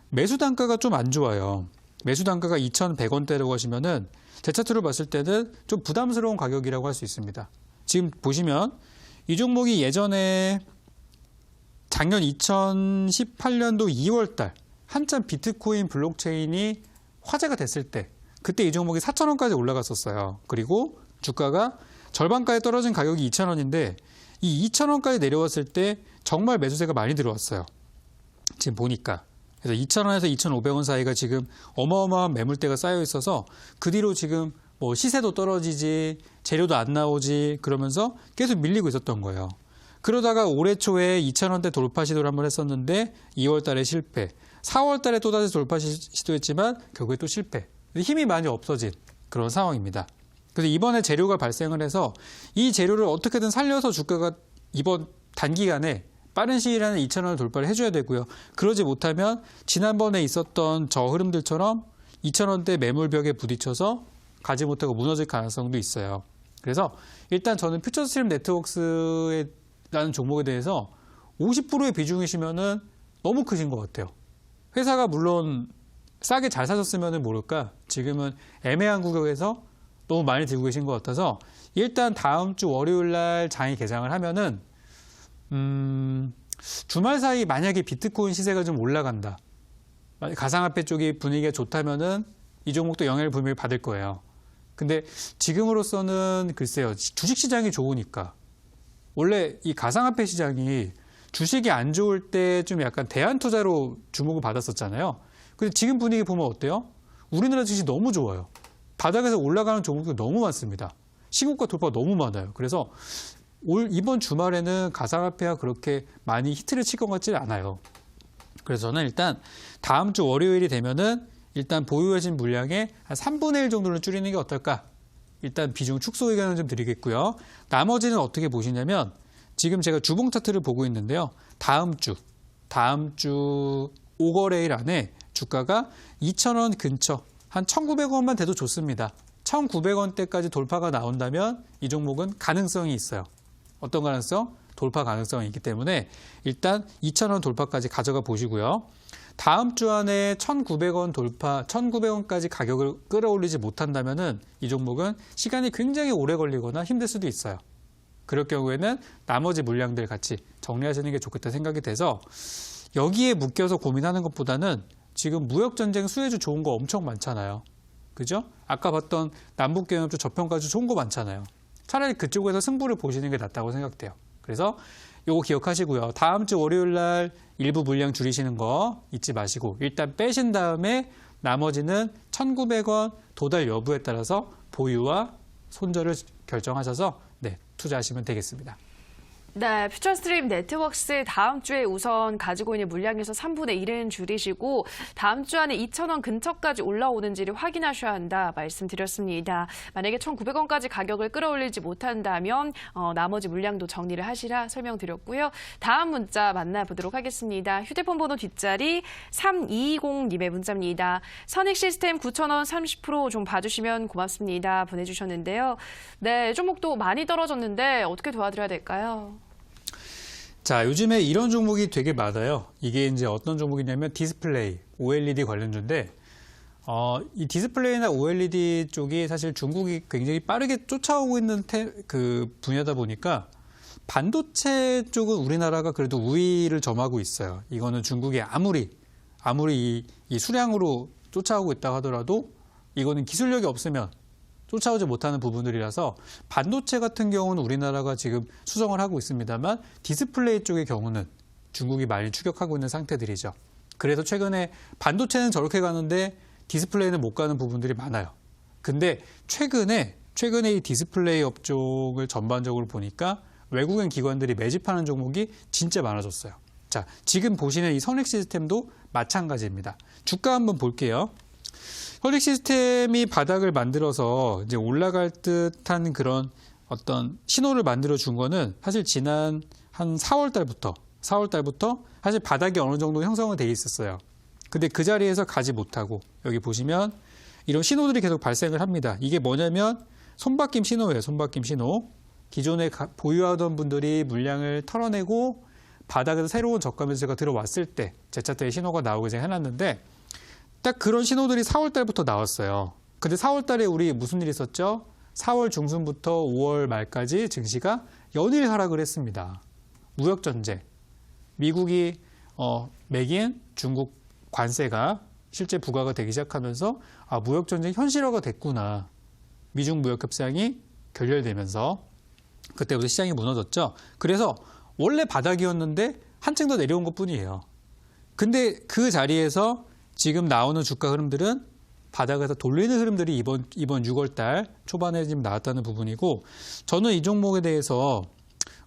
매수 단가가 좀 안 좋아요. 매수 단가가 2,100원대라고 하시면은 제 차트로 봤을 때는 좀 부담스러운 가격이라고 할 수 있습니다. 지금 보시면 이 종목이 예전에 작년 2018년도 2월 달 한참 비트코인 블록체인이 화제가 됐을 때 그때 이 종목이 4,000원까지 올라갔었어요. 그리고 주가가 절반까지 떨어진 가격이 2,000원인데 이 2,000원까지 내려왔을 때 정말 매수세가 많이 들어왔어요. 지금 보니까. 그래서 2,000원에서 2,500원 사이가 지금 어마어마한 매물대가 쌓여 있어서 그 뒤로 지금 뭐 시세도 떨어지지 재료도 안 나오지 그러면서 계속 밀리고 있었던 거예요. 그러다가 올해 초에 2,000원대 돌파 시도를 한번 했었는데 2월 달에 실패. 4월 달에 또다시 돌파 시도했지만 결국에 또 실패. 힘이 많이 없어진 그런 상황입니다. 그래서 이번에 재료가 발생을 해서 이 재료를 어떻게든 살려서 주가가 이번 단기간에 빠른 시일 안에 2,000원을 돌파를 해줘야 되고요. 그러지 못하면 지난번에 있었던 저 흐름들처럼 2,000원대 매물벽에 부딪혀서 가지 못하고 무너질 가능성도 있어요. 그래서 일단 저는 퓨처스트림 네트워크스라는 종목에 대해서 50%의 비중이시면은 너무 크신 것 같아요. 회사가 물론 싸게 잘 사셨으면 모를까 지금은 애매한 구격에서 너무 많이 들고 계신 것 같아서 일단 다음 주 월요일 날 장이 개장을 하면은 주말 사이 만약에 비트코인 시세가 좀 올라간다. 가상화폐 쪽이 분위기가 좋다면은 이 종목도 영향을 분명히 받을 거예요. 근데 지금으로서는 글쎄요. 주식시장이 좋으니까. 원래 이 가상화폐 시장이 주식이 안 좋을 때 좀 약간 대안투자로 주목을 받았었잖아요. 근데 지금 분위기 보면 어때요? 우리나라 주식이 너무 좋아요. 바닥에서 올라가는 종목도 너무 많습니다. 신고가 돌파가 너무 많아요. 그래서 이번 주말에는 가상화폐가 그렇게 많이 히트를 칠 것 같지는 않아요. 그래서 저는 일단 다음 주 월요일이 되면은 일단 보유하신 물량의 한 3분의 1 정도는 줄이는 게 어떨까? 일단 비중 축소 의견을 좀 드리겠고요. 나머지는 어떻게 보시냐면 지금 제가 주봉 차트를 보고 있는데요. 다음 주 5거래일 안에 주가가 2,000원 근처 한 1,900원만 돼도 좋습니다. 1,900원대까지 돌파가 나온다면 이 종목은 가능성이 있어요. 어떤 가능성? 돌파 가능성이 있기 때문에 일단 2,000원 돌파까지 가져가 보시고요. 다음 주 안에 1,900원 돌파, 1,900원까지 가격을 끌어올리지 못한다면은 이 종목은 시간이 굉장히 오래 걸리거나 힘들 수도 있어요. 그럴 경우에는 나머지 물량들 같이 정리하시는 게 좋겠다 생각이 돼서 여기에 묶여서 고민하는 것보다는 지금 무역전쟁 수혜주 좋은 거 엄청 많잖아요. 그죠? 아까 봤던 남북경협주 저평가주 좋은 거 많잖아요. 차라리 그쪽에서 승부를 보시는 게 낫다고 생각돼요. 그래서 요거 기억하시고요. 다음 주 월요일 날 일부 물량 줄이시는 거 잊지 마시고 일단 빼신 다음에 나머지는 1,900원 도달 여부에 따라서 보유와 손절을 결정하셔서 투자하시면 되겠습니다. 네, 퓨처스트림 네트워크스 다음 주에 우선 가지고 있는 물량에서 3분의 1은 줄이시고 다음 주 안에 2,000원 근처까지 올라오는지를 확인하셔야 한다 말씀드렸습니다. 만약에 1,900원까지 가격을 끌어올리지 못한다면 나머지 물량도 정리를 하시라 설명드렸고요. 다음 문자 만나보도록 하겠습니다. 휴대폰 번호 뒷자리 3220님의 문자입니다. 선익시스템 9,000원 30% 좀 봐주시면 고맙습니다. 보내주셨는데요. 네, 종목도 많이 떨어졌는데 어떻게 도와드려야 될까요? 자, 요즘에 이런 종목이 되게 많아요. 이게 이제 어떤 종목이냐면 디스플레이, OLED 관련주인데, 이 디스플레이나 OLED 쪽이 사실 중국이 굉장히 빠르게 쫓아오고 있는 그 분야다 보니까 반도체 쪽은 우리나라가 그래도 우위를 점하고 있어요. 이거는 중국이 아무리 이 수량으로 쫓아오고 있다고 하더라도 이거는 기술력이 없으면 쫓아오지 못하는 부분들이라서 반도체 같은 경우는 우리나라가 지금 수성을 하고 있습니다만 디스플레이 쪽의 경우는 중국이 많이 추격하고 있는 상태들이죠. 그래서 최근에 반도체는 저렇게 가는데 디스플레이는 못 가는 부분들이 많아요. 근데 최근에 이 디스플레이 업종을 전반적으로 보니까 외국인 기관들이 매집하는 종목이 진짜 많아졌어요. 자, 지금 보시는 이 선익시스템도 마찬가지입니다. 주가 한번 볼게요. 선익시스템이 바닥을 만들어서 이제 올라갈 듯한 그런 어떤 신호를 만들어 준 거는 사실 지난 한 4월 달부터 사실 바닥이 어느 정도 형성은 돼 있었어요. 근데 그 자리에서 가지 못하고 여기 보시면 이런 신호들이 계속 발생을 합니다. 이게 뭐냐면 손바뀜 신호예요. 손바뀜 신호. 기존에 보유하던 분들이 물량을 털어내고 바닥에서 새로운 저가 매수가 들어왔을 때 재차트의 신호가 나오게 해놨는데 딱 그런 신호들이 4월 달부터 나왔어요. 근데 4월 달에 우리 무슨 일이 있었죠? 4월 중순부터 5월 말까지 증시가 연일 하락을 했습니다. 무역전쟁. 미국이 매긴 중국 관세가 실제 부과가 되기 시작하면서 무역전쟁 현실화가 됐구나. 미중 무역협상이 결렬되면서 그때부터 시장이 무너졌죠. 그래서 원래 바닥이었는데 한층 더 내려온 것뿐이에요. 근데 그 자리에서 지금 나오는 주가 흐름들은 바닥에서 돌리는 흐름들이 이번 6월 달 초반에 지금 나왔다는 부분이고 저는 이 종목에 대해서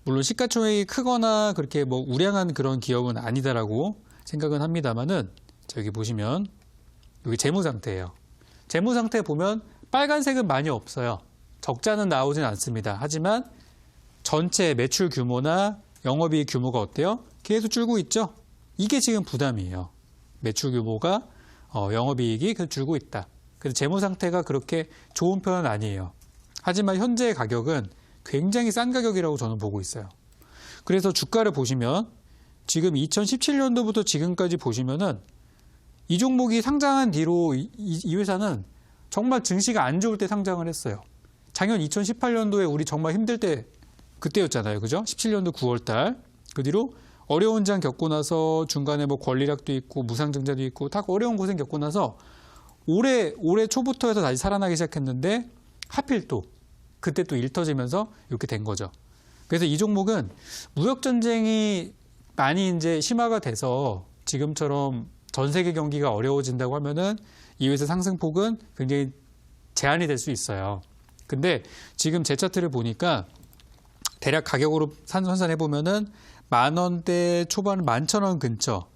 물론 시가총액이 크거나 그렇게 뭐 우량한 그런 기업은 아니다라고 생각은 합니다만은 여기 보시면 여기 재무 상태예요. 재무 상태 보면 빨간색은 많이 없어요. 적자는 나오진 않습니다. 하지만 전체 매출 규모나 영업이익 규모가 어때요? 계속 줄고 있죠? 이게 지금 부담이에요. 매출 규모가 영업이익이 줄고 있다. 그래서 재무 상태가 그렇게 좋은 편은 아니에요. 하지만 현재의 가격은 굉장히 싼 가격이라고 저는 보고 있어요. 그래서 주가를 보시면 지금 2017년도부터 지금까지 보시면은 이 종목이 상장한 뒤로 이 회사는 정말 증시가 안 좋을 때 상장을 했어요. 작년 2018년도에 우리 정말 힘들 때 그때였잖아요. 그죠? 17년도 9월 달. 그 뒤로 어려운 장 겪고 나서 중간에 뭐 권리락도 있고 무상증자도 있고 다 어려운 고생 겪고 나서 올해 초부터 해서 다시 살아나기 시작했는데 하필 또 그때 또 일 터지면서 이렇게 된 거죠. 그래서 이 종목은 무역 전쟁이 많이 이제 심화가 돼서 지금처럼 전 세계 경기가 어려워진다고 하면은 이 회사 상승폭은 굉장히 제한이 될 수 있어요. 근데 지금 제 차트를 보니까 대략 가격으로 환산해 보면은 10,000원대 초반 11,000원 근처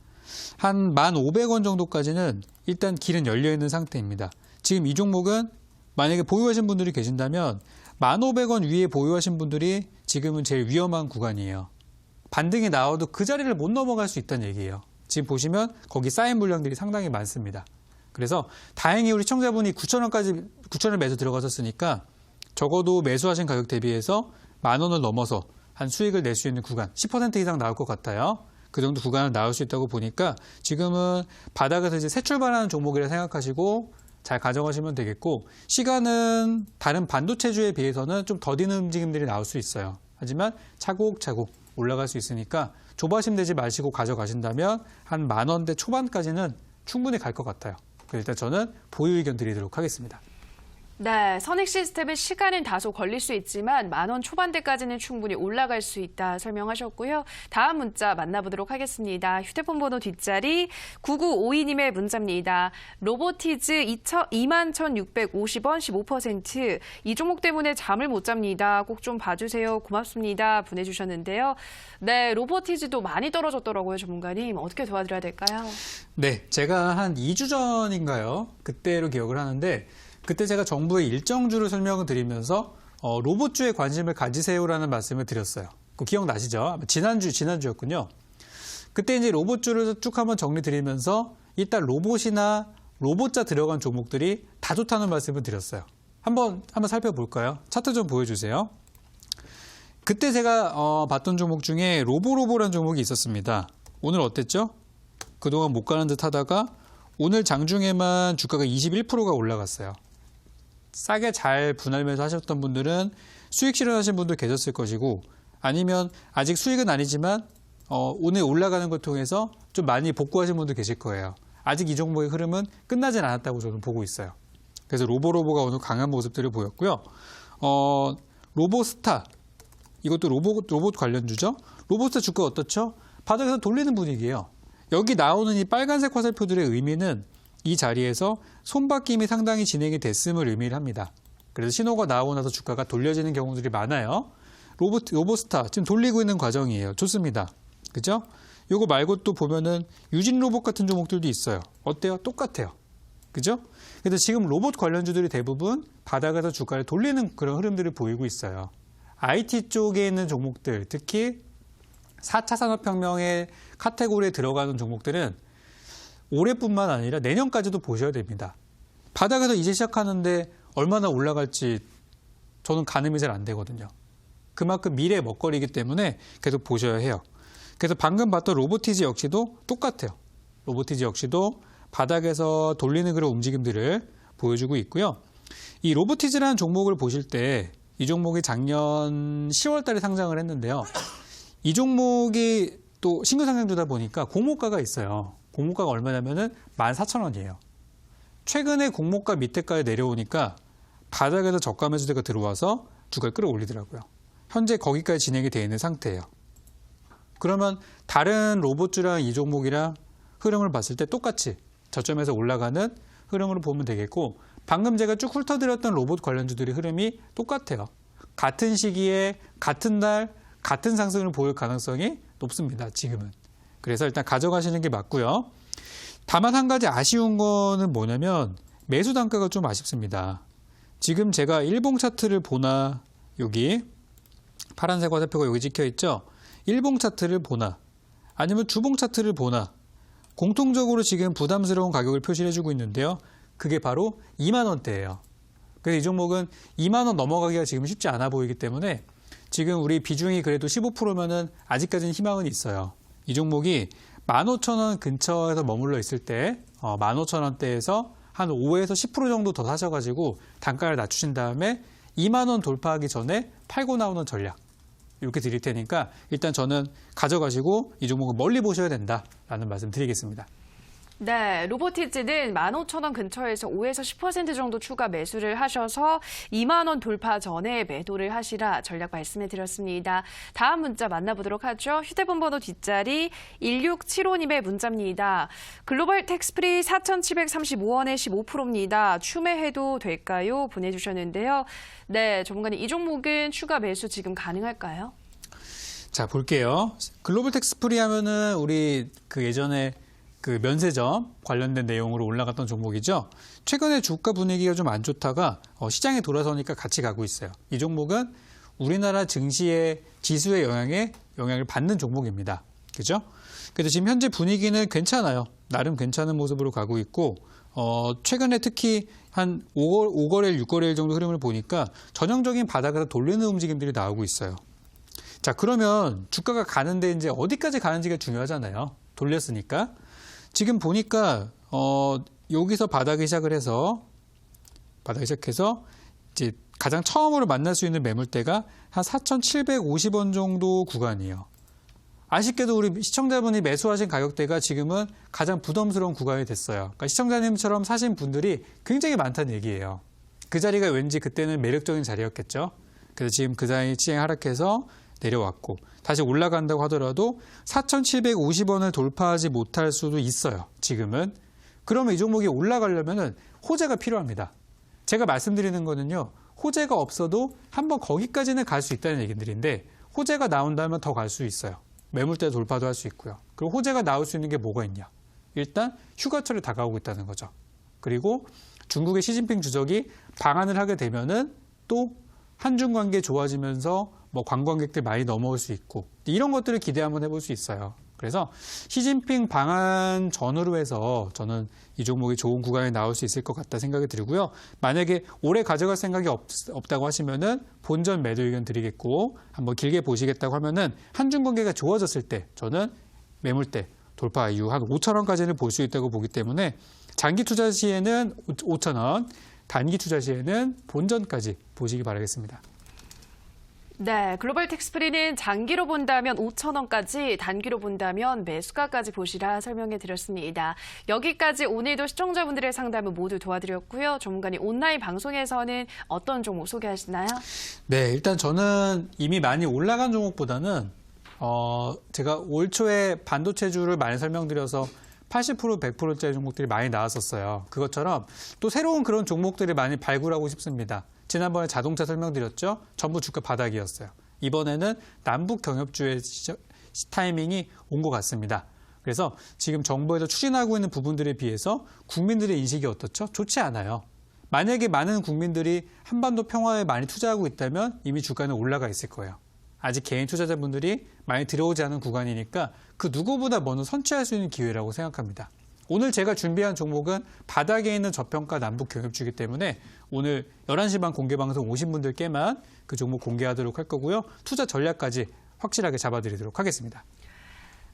한 1,500원 정도까지는 일단 길은 열려 있는 상태입니다. 지금 이 종목은 만약에 보유하신 분들이 계신다면 1,500원 위에 보유하신 분들이 지금은 제일 위험한 구간이에요. 반등이 나와도 그 자리를 못 넘어갈 수 있다는 얘기예요. 지금 보시면 거기 쌓인 물량들이 상당히 많습니다. 그래서 다행히 우리 시청자분이 9,000원 매수 들어가셨으니까 적어도 매수하신 가격 대비해서 10,000원을 넘어서 한 수익을 낼 수 있는 구간 10% 이상 나올 것 같아요. 그 정도 구간을 나올 수 있다고 보니까 지금은 바닥에서 이제 새 출발하는 종목이라 생각하시고 잘 가져가시면 되겠고, 시간은 다른 반도체주에 비해서는 좀 더디는 움직임들이 나올 수 있어요. 하지만 차곡차곡 올라갈 수 있으니까 조바심 내지 마시고 가져가신다면 한 10,000원대 초반까지는 충분히 갈 것 같아요. 일단 저는 보유 의견 드리도록 하겠습니다. 네, 선익 시스템의 시간은 다소 걸릴 수 있지만 10,000원 초반대까지는 충분히 올라갈 수 있다 설명하셨고요. 다음 문자 만나보도록 하겠습니다. 휴대폰 번호 뒷자리 9952님의 문자입니다. 로보티즈 21,650원 15%. 이 종목 때문에 잠을 못 잡니다. 꼭 좀 봐주세요. 고맙습니다. 보내주셨는데요. 네, 로보티즈도 많이 떨어졌더라고요, 전문가님. 어떻게 도와드려야 될까요? 네, 제가 한 2주 전인가요? 그때로 기억을 하는데 그때 제가 정부의 일정주를 설명을 드리면서 로봇주에 관심을 가지세요라는 말씀을 드렸어요. 그거 기억나시죠? 지난주였군요. 그때 이제 로봇주를 쭉 한번 정리 드리면서 일단 로봇이나 로봇자 들어간 종목들이 다 좋다는 말씀을 드렸어요. 한번 살펴볼까요? 차트 좀 보여주세요. 그때 제가 봤던 종목 중에 로보라는 종목이 있었습니다. 오늘 어땠죠? 그동안 못 가는 듯 하다가 오늘 장중에만 주가가 21%가 올라갔어요. 싸게 잘 분할매수 하셨던 분들은 수익 실현하신 분도 계셨을 것이고, 아니면 아직 수익은 아니지만 오늘 올라가는 걸 통해서 좀 많이 복구하신 분도 계실 거예요. 아직 이 종목의 흐름은 끝나진 않았다고 저는 보고 있어요. 그래서 로보가 오늘 강한 모습들을 보였고요. 로보스타, 이것도 로봇 관련주죠. 로보스타 주가 어떻죠? 바닥에서 돌리는 분위기예요. 여기 나오는 이 빨간색 화살표들의 의미는 이 자리에서 손바뀜이 상당히 진행이 됐음을 의미를 합니다. 그래서 신호가 나오고 나서 주가가 돌려지는 경우들이 많아요. 로보스타 지금 돌리고 있는 과정이에요. 좋습니다. 그죠? 요거 말고 또 보면은 유진 로봇 같은 종목들도 있어요. 어때요? 똑같아요. 그죠? 그래서 지금 로봇 관련주들이 대부분 바닥에서 주가를 돌리는 그런 흐름들을 보이고 있어요. IT 쪽에 있는 종목들, 특히 4차 산업혁명의 카테고리에 들어가는 종목들은 올해뿐만 아니라 내년까지도 보셔야 됩니다. 바닥에서 이제 시작하는데 얼마나 올라갈지 저는 가늠이 잘 안 되거든요. 그만큼 미래의 먹거리이기 때문에 계속 보셔야 해요. 그래서 방금 봤던 로보티즈 역시도 똑같아요. 로보티즈 역시도 바닥에서 돌리는 그런 움직임들을 보여주고 있고요. 이 로보티즈라는 종목을 보실 때 이 종목이 작년 10월 달에 상장을 했는데요. 이 종목이 또 신규 상장주다 보니까 공모가가 있어요. 공모가가 얼마냐면은 14,000원이에요. 최근에 공모가 밑에까지 내려오니까 바닥에서 저가 매수대가 들어와서 주가를 끌어올리더라고요. 현재 거기까지 진행이 되어 있는 상태예요. 그러면 다른 로봇주랑 이 종목이랑 흐름을 봤을 때 똑같이 저점에서 올라가는 흐름으로 보면 되겠고, 방금 제가 쭉 훑어드렸던 로봇 관련주들의 흐름이 똑같아요. 같은 시기에 같은 날 같은 상승을 보일 가능성이 높습니다. 지금은. 그래서 일단 가져가시는 게 맞고요. 다만 한 가지 아쉬운 거는 뭐냐면 매수 단가가 좀 아쉽습니다. 지금 제가 일봉 차트를 보나, 여기 파란색 화살표가 여기 찍혀 있죠. 일봉 차트를 보나 아니면 주봉 차트를 보나 공통적으로 지금 부담스러운 가격을 표시해 주고 있는데요. 그게 바로 2만 원대예요. 그래서 이 종목은 2만 원 넘어가기가 지금 쉽지 않아 보이기 때문에 지금 우리 비중이 그래도 15%면은 아직까지는 희망은 있어요. 이 종목이 15,000원 근처에서 머물러 있을 때 15,000원대에서 한 5에서 10% 정도 더 사셔가지고 단가를 낮추신 다음에 2만 원 돌파하기 전에 팔고 나오는 전략 이렇게 드릴 테니까 일단 저는 가져가시고 이 종목은 멀리 보셔야 된다라는 말씀 드리겠습니다. 네, 로보티즈는 15,000원 근처에서 5에서 10% 정도 추가 매수를 하셔서 2만 원 돌파 전에 매도를 하시라 전략 말씀해 드렸습니다. 다음 문자 만나보도록 하죠. 휴대폰 번호 뒷자리 1675님의 문자입니다. 글로벌 텍스프리 4,735원에 15%입니다. 추매해도 될까요? 보내주셨는데요. 네, 전문가님 이 종목은 추가 매수 지금 가능할까요? 자, 볼게요. 글로벌 텍스프리 하면은 우리 그 예전에 그 면세점 관련된 내용으로 올라갔던 종목이죠. 최근에 주가 분위기가 좀 안 좋다가 시장에 돌아서니까 같이 가고 있어요. 이 종목은 우리나라 증시의 지수의 영향을 받는 종목입니다. 그죠? 그래서 지금 현재 분위기는 괜찮아요. 나름 괜찮은 모습으로 가고 있고 최근에 특히 한 5거래일, 6거래일 정도 흐름을 보니까 전형적인 바닥에서 돌리는 움직임들이 나오고 있어요. 자, 그러면 주가가 가는데 이제 어디까지 가는지가 중요하잖아요. 돌렸으니까. 지금 보니까 여기서 바닥이 시작해서 이제 가장 처음으로 만날 수 있는 매물대가 한 4,750원 정도 구간이에요. 아쉽게도 우리 시청자분이 매수하신 가격대가 지금은 가장 부담스러운 구간이 됐어요. 그러니까 시청자님처럼 사신 분들이 굉장히 많다는 얘기예요. 그 자리가 왠지 그때는 매력적인 자리였겠죠. 그래서 지금 그 자리 시장이 하락해서 내려왔고 다시 올라간다고 하더라도 4,750원을 돌파하지 못할 수도 있어요. 지금은. 그러면 이 종목이 올라가려면 호재가 필요합니다. 제가 말씀드리는 거는요. 호재가 없어도 한번 거기까지는 갈 수 있다는 얘기들인데 호재가 나온다면 더 갈 수 있어요. 매물대 돌파도 할 수 있고요. 그리고 호재가 나올 수 있는 게 뭐가 있냐. 일단 휴가철이 다가오고 있다는 거죠. 그리고 중국의 시진핑 주석이 방한을 하게 되면은 또 한중 관계 좋아지면서 뭐 관광객들 많이 넘어올 수 있고 이런 것들을 기대 한번 해볼 수 있어요. 그래서 시진핑 방한 전후로 해서 저는 이 종목이 좋은 구간에 나올 수 있을 것 같다 생각이 들고요. 만약에 오래 가져갈 생각이 없다고 하시면은 본전 매도 의견 드리겠고 한번 길게 보시겠다고 하면은 한중 관계가 좋아졌을 때 저는 매물대 돌파 이후 한 5,000원까지는 볼 수 있다고 보기 때문에 장기 투자 시에는 5,000원, 단기 투자 시에는 본전까지 보시기 바라겠습니다. 네, 글로벌 텍스프리는 장기로 본다면 5,000원까지, 단기로 본다면 매수가까지 보시라 설명해 드렸습니다. 여기까지 오늘도 시청자분들의 상담을 모두 도와드렸고요. 전문가님 온라인 방송에서는 어떤 종목 소개하시나요? 네, 일단 저는 이미 많이 올라간 종목보다는 제가 올 초에 반도체주를 많이 설명드려서 80%, 100%짜리 종목들이 많이 나왔었어요. 그것처럼 또 새로운 그런 종목들을 많이 발굴하고 싶습니다. 지난번에 자동차 설명드렸죠. 전부 주가 바닥이었어요. 이번에는 남북 경협주의 타이밍이 온 것 같습니다. 그래서 지금 정부에서 추진하고 있는 부분들에 비해서 국민들의 인식이 어떻죠? 좋지 않아요. 만약에 많은 국민들이 한반도 평화에 많이 투자하고 있다면 이미 주가는 올라가 있을 거예요. 아직 개인 투자자분들이 많이 들어오지 않은 구간이니까 그 누구보다 먼저 선취할 수 있는 기회라고 생각합니다. 오늘 제가 준비한 종목은 바닥에 있는 저평가 남북 경협주이기 때문에 오늘 11시 반 공개방송 오신 분들께만 그 종목 공개하도록 할 거고요. 투자 전략까지 확실하게 잡아드리도록 하겠습니다.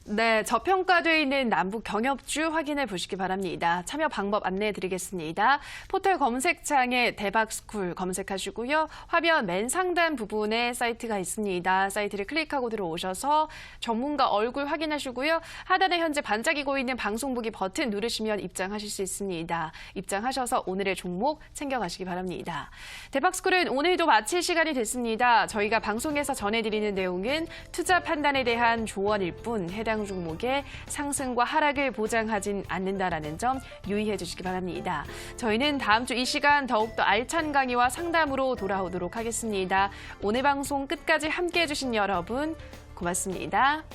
네, 저평가되어 있는 남북 경협주 확인해 보시기 바랍니다. 참여 방법 안내해 드리겠습니다. 포털 검색창에 대박스쿨 검색하시고요. 화면 맨 상단 부분에 사이트가 있습니다. 사이트를 클릭하고 들어오셔서 전문가 얼굴 확인하시고요. 하단에 현재 반짝이고 있는 방송 보기 버튼 누르시면 입장하실 수 있습니다. 입장하셔서 오늘의 종목 챙겨가시기 바랍니다. 대박스쿨은 오늘도 마칠 시간이 됐습니다. 저희가 방송에서 전해드리는 내용은 투자 판단에 대한 조언일 뿐 해당 종목의 상승과 하락을 보장하진 않는다라는 점 유의해 주시기 바랍니다. 저희는 다음 주 이 시간 더욱더 알찬 강의와 상담으로 돌아오도록 하겠습니다. 오늘 방송 끝까지 함께해 주신 여러분 고맙습니다.